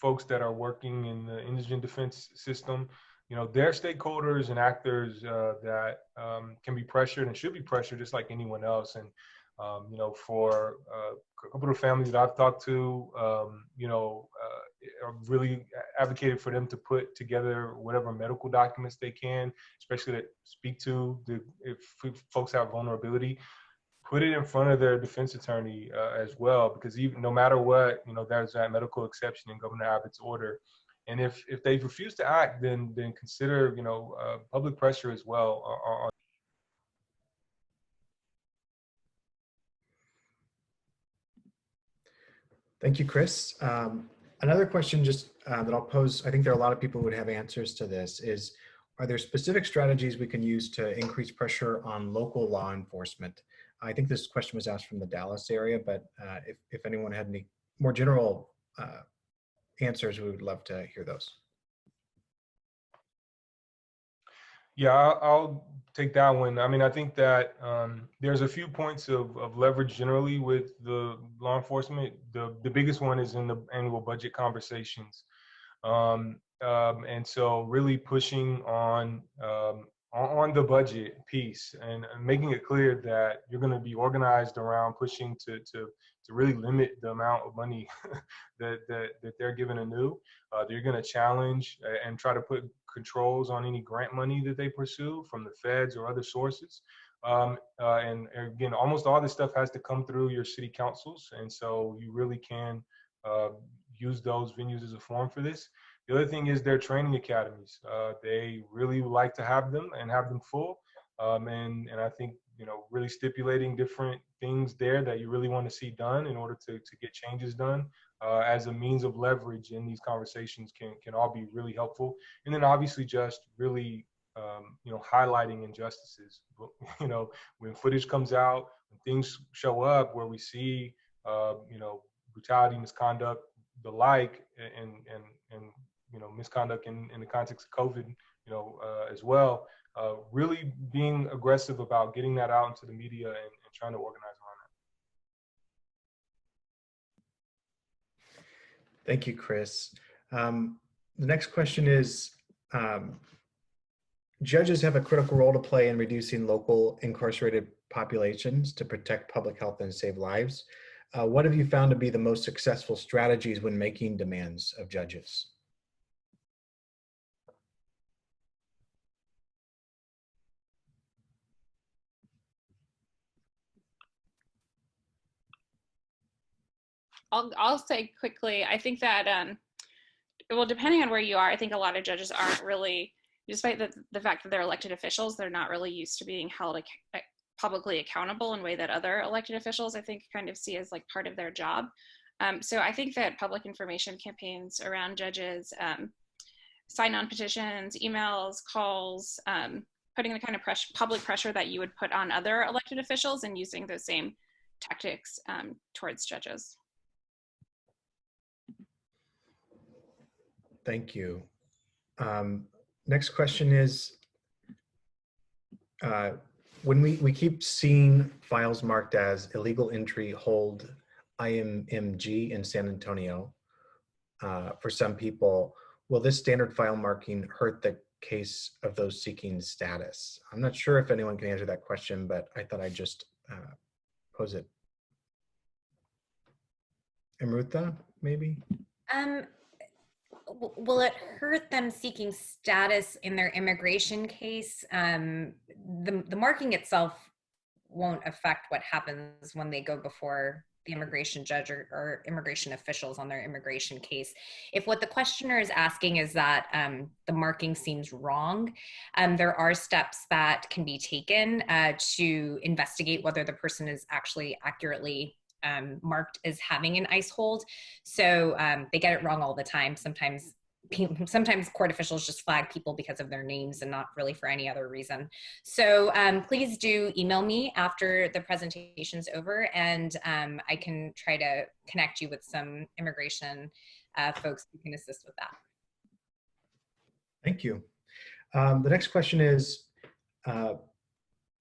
folks that are working in the indigent defense system, you know, they're stakeholders and actors that can be pressured and should be pressured just like anyone else. And you know, for a couple of families that I've talked to, you know, I've really advocated for them to put together whatever medical documents they can, especially that speak to if folks have vulnerability, put it in front of their defense attorney as well, because even no matter what, you know, there's that medical exception in Governor Abbott's order. And if they refuse to act, then consider, you know, public pressure as well on. Thank you, Chris. Another question just that I'll pose, I think there are a lot of people who would have answers to this, is are there specific strategies we can use to increase pressure on local law enforcement? I think this question was asked from the Dallas area, but if anyone had any more general answers, we would love to hear those. Yeah, I'll take that one. I mean, I think that there's a few points of leverage generally with the law enforcement. The biggest one is in the annual budget conversations. And so really pushing on the budget piece and making it clear that you're going to be organized around pushing to really limit the amount of money that they're giving anew. They're going to challenge and try to put controls on any grant money that they pursue from the feds or other sources. And again, almost all this stuff has to come through your city councils. And so you really can use those venues as a forum for this. The other thing is their training academies. They really like to have them and have them full. And I think, you know, really stipulating different things there that you really want to see done in order to get changes done as a means of leverage in these conversations can all be really helpful. And then obviously just really, you know, highlighting injustices. You know, when footage comes out, when things show up where we see, you know, brutality, misconduct, the like, and you know, misconduct in the context of COVID, you know, as well, really being aggressive about getting that out into the media and trying to organize around that. Thank you, Chris. The next question is, judges have a critical role to play in reducing local incarcerated populations to protect public health and save lives. What have you found to be the most successful strategies when making demands of judges? I'll say quickly, I think that, well, depending on where you are, I think a lot of judges aren't really, despite the fact that they're elected officials, they're not really used to being held publicly accountable in a way that other elected officials, I think, kind of see as like part of their job. So I think that public information campaigns around judges, sign-on petitions, emails, calls, putting the kind of public pressure that you would put on other elected officials and using those same tactics towards judges. Thank you. Next question is, when we keep seeing files marked as illegal entry hold IMMG in San Antonio for some people, will this standard file marking hurt the case of those seeking status? I'm not sure if anyone can answer that question, but I thought I'd just pose it. Amrutha, maybe? Will it hurt them seeking status in their immigration case? The marking itself won't affect what happens when they go before the immigration judge or immigration officials on their immigration case. If what the questioner is asking is that the marking seems wrong, there are steps that can be taken to investigate whether the person is actually accurately marked as having an ICE hold. So they get it wrong all the time. Sometimes court officials just flag people because of their names and not really for any other reason. So please do email me after the presentation's over, and I can try to connect you with some immigration folks who can assist with that. Thank you. The next question is,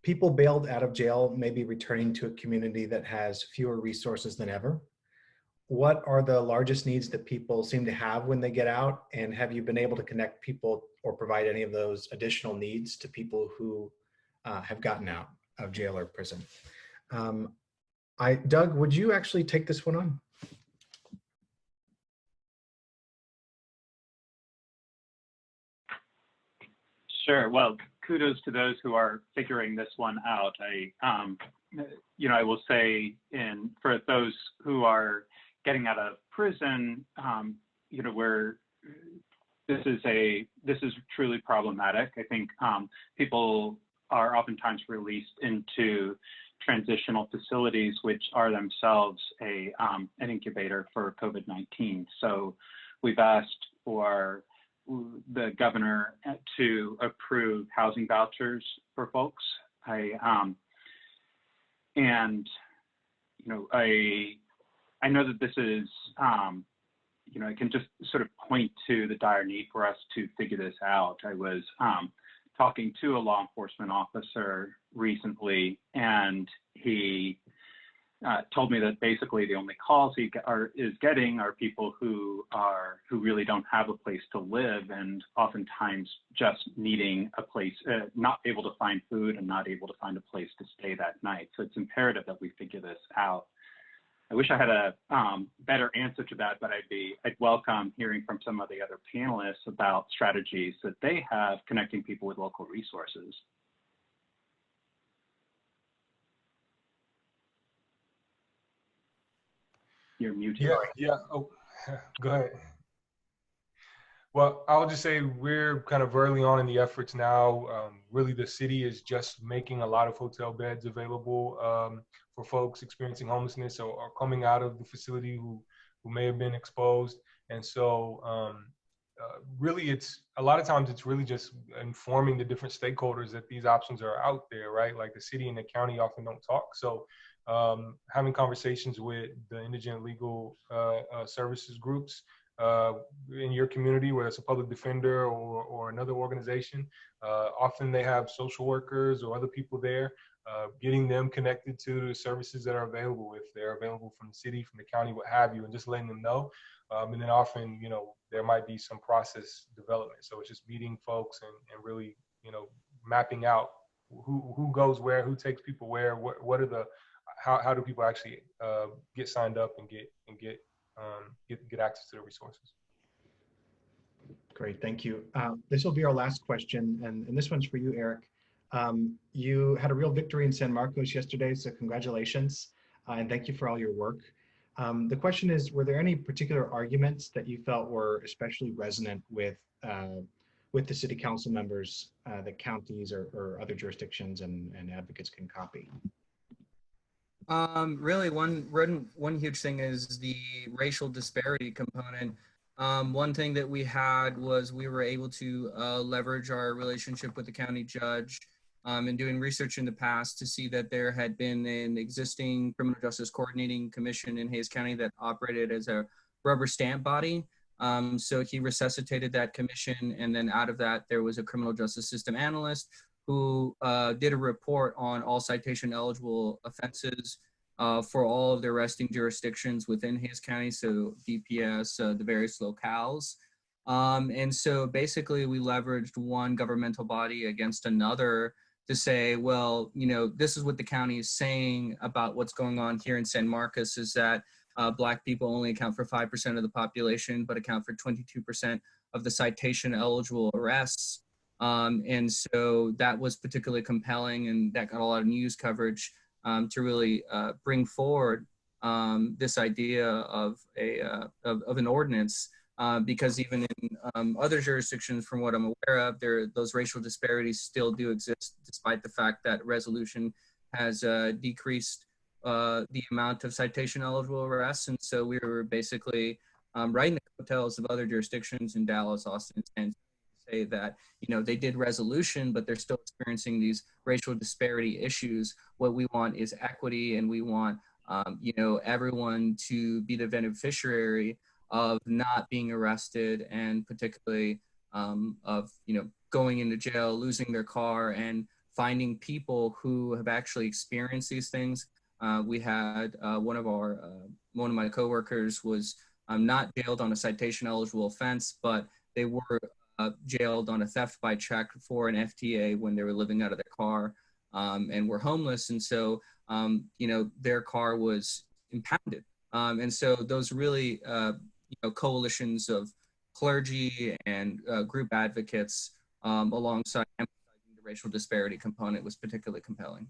people bailed out of jail may be returning to a community that has fewer resources than ever. What are the largest needs that people seem to have when they get out? And have you been able to connect people or provide any of those additional needs to people who have gotten out of jail or prison? Doug, would you actually take this one on? Sure. Well, kudos to those who are figuring this one out. I will say, for those who are getting out of prison, this is truly problematic. I think people are oftentimes released into transitional facilities, which are themselves an incubator for COVID-19. So we've asked for the governor to approve housing vouchers for folks. I know that this is, I can just sort of point to the dire need for us to figure this out. I was talking to a law enforcement officer recently, and he told me that basically the only calls he is getting are people who really don't have a place to live, and oftentimes just needing a place, not able to find food and not able to find a place to stay that night. So it's imperative that we figure this out. I wish I had a better answer to that, but I'd welcome hearing from some of the other panelists about strategies that they have connecting people with local resources. You're muted. Yeah. Oh, go ahead. Well, I'll just say we're kind of early on in the efforts now. Really, the city is just making a lot of hotel beds available for folks experiencing homelessness or coming out of the facility who may have been exposed. And so really, it's a lot of times it's really just informing the different stakeholders that these options are out there, right? Like the city and the county often don't talk. So having conversations with the indigent legal services groups in your community, whether it's a public defender or another organization, often they have social workers or other people there, getting them connected to the services that are available, if they're available from the city, from the county, what have you, and just letting them know. And then often, there might be some process development. So it's just meeting folks and really, mapping out who goes where, who takes people where, what are how do people actually get signed up and get access to the resources. Great, thank you. This will be our last question, and this one's for you, Eric. You had a real victory in San Marcos yesterday, so congratulations, and thank you for all your work. The question is, were there any particular arguments that you felt were especially resonant with the city council members that counties or other jurisdictions and advocates can copy? Really, one huge thing is the racial disparity component. One thing that we had was we were able to leverage our relationship with the county judge and doing research in the past to see that there had been an existing criminal justice coordinating commission in Hays County that operated as a rubber stamp body. So he resuscitated that commission, and then out of that, there was a criminal justice system analyst who did a report on all citation eligible offenses for all of the arresting jurisdictions within Hays County, so DPS, the various locales. And so basically we leveraged one governmental body against another to say, well, this is what the county is saying about what's going on here in San Marcos, is that Black people only account for 5% of the population, but account for 22% of the citation eligible arrests. And so that was particularly compelling, and that got a lot of news coverage to really bring forward this idea of an ordinance, because even in other jurisdictions, from what I'm aware of, those racial disparities still do exist, despite the fact that resolution has decreased the amount of citation eligible arrests. And so we were basically riding the coattails of other jurisdictions in Dallas, Austin, and say that, you know, they did resolution, but they're still experiencing these racial disparity issues. What we want is equity, and we want, you know, everyone to be the beneficiary of not being arrested, and particularly of, you know, going into jail, losing their car, and finding people who have actually experienced these things. We had one of my coworkers was not jailed on a citation eligible offense, but they were jailed on a theft by check for an FTA when they were living out of their car and were homeless. And so, you know, their car was impounded. And so those really, you know, coalitions of clergy and group advocates alongside emphasizing the racial disparity component was particularly compelling.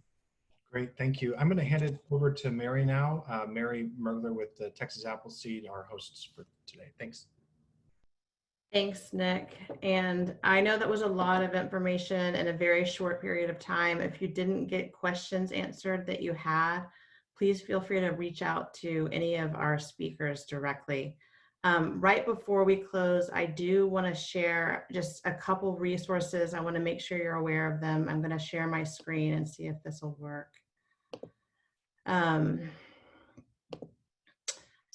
Great, thank you. I'm going to hand it over to Mary now. Mary Mergler with the Texas Appleseed, our hosts for today. Thanks. Thanks, Nick. And I know that was a lot of information in a very short period of time. If you didn't get questions answered that you had, please feel free to reach out to any of our speakers directly. Right before we close, I do want to share just a couple resources. I want to make sure you're aware of them. I'm going to share my screen and see if this will work.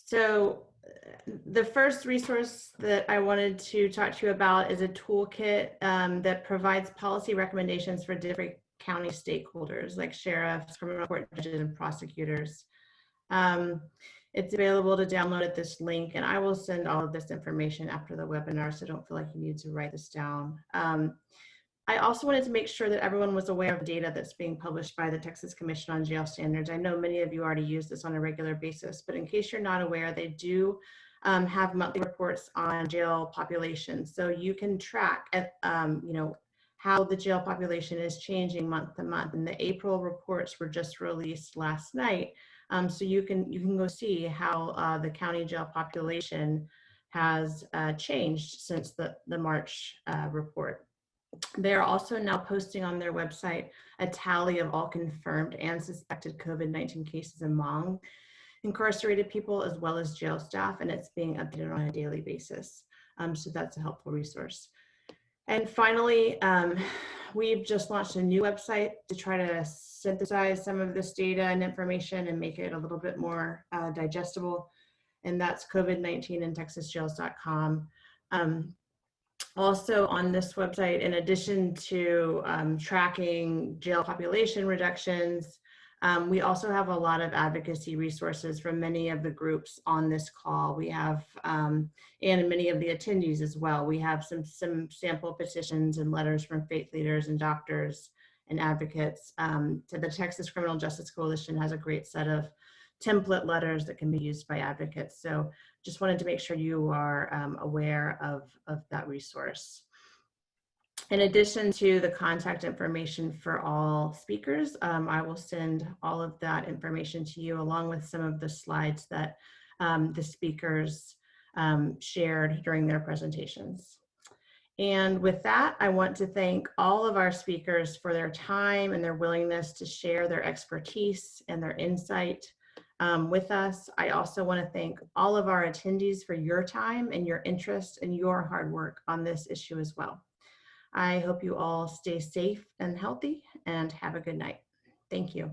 So the first resource that I wanted to talk to you about is a toolkit that provides policy recommendations for different county stakeholders like sheriffs, criminal court judges, and prosecutors. It's available to download at this link, and I will send all of this information after the webinar, so don't feel like you need to write this down. I also wanted to make sure that everyone was aware of data that's being published by the Texas Commission on Jail Standards. I know many of you already use this on a regular basis, but in case you're not aware, they do have monthly reports on jail population. So you can track you know, how the jail population is changing month to month. And the April reports were just released last night. So you can go see how the county jail population has changed since the March report. They're also now posting on their website a tally of all confirmed and suspected COVID-19 cases among incarcerated people as well as jail staff, and it's being updated on a daily basis. So that's a helpful resource. And finally, we've just launched a new website to try to synthesize some of this data and information and make it a little bit more digestible, and that's COVID-19intexasjails.com. Also on this website, in addition to tracking jail population reductions, we also have a lot of advocacy resources from many of the groups on this call. We have, and many of the attendees as well. We have some sample petitions and letters from faith leaders and doctors and advocates. To the Texas Criminal Justice Coalition has a great set of template letters that can be used by advocates. So just wanted to make sure you are aware of that resource. In addition to the contact information for all speakers, I will send all of that information to you along with some of the slides that the speakers shared during their presentations. And with that, I want to thank all of our speakers for their time and their willingness to share their expertise and their insight with us. I also want to thank all of our attendees for your time and your interest and your hard work on this issue as well. I hope you all stay safe and healthy and have a good night. Thank you.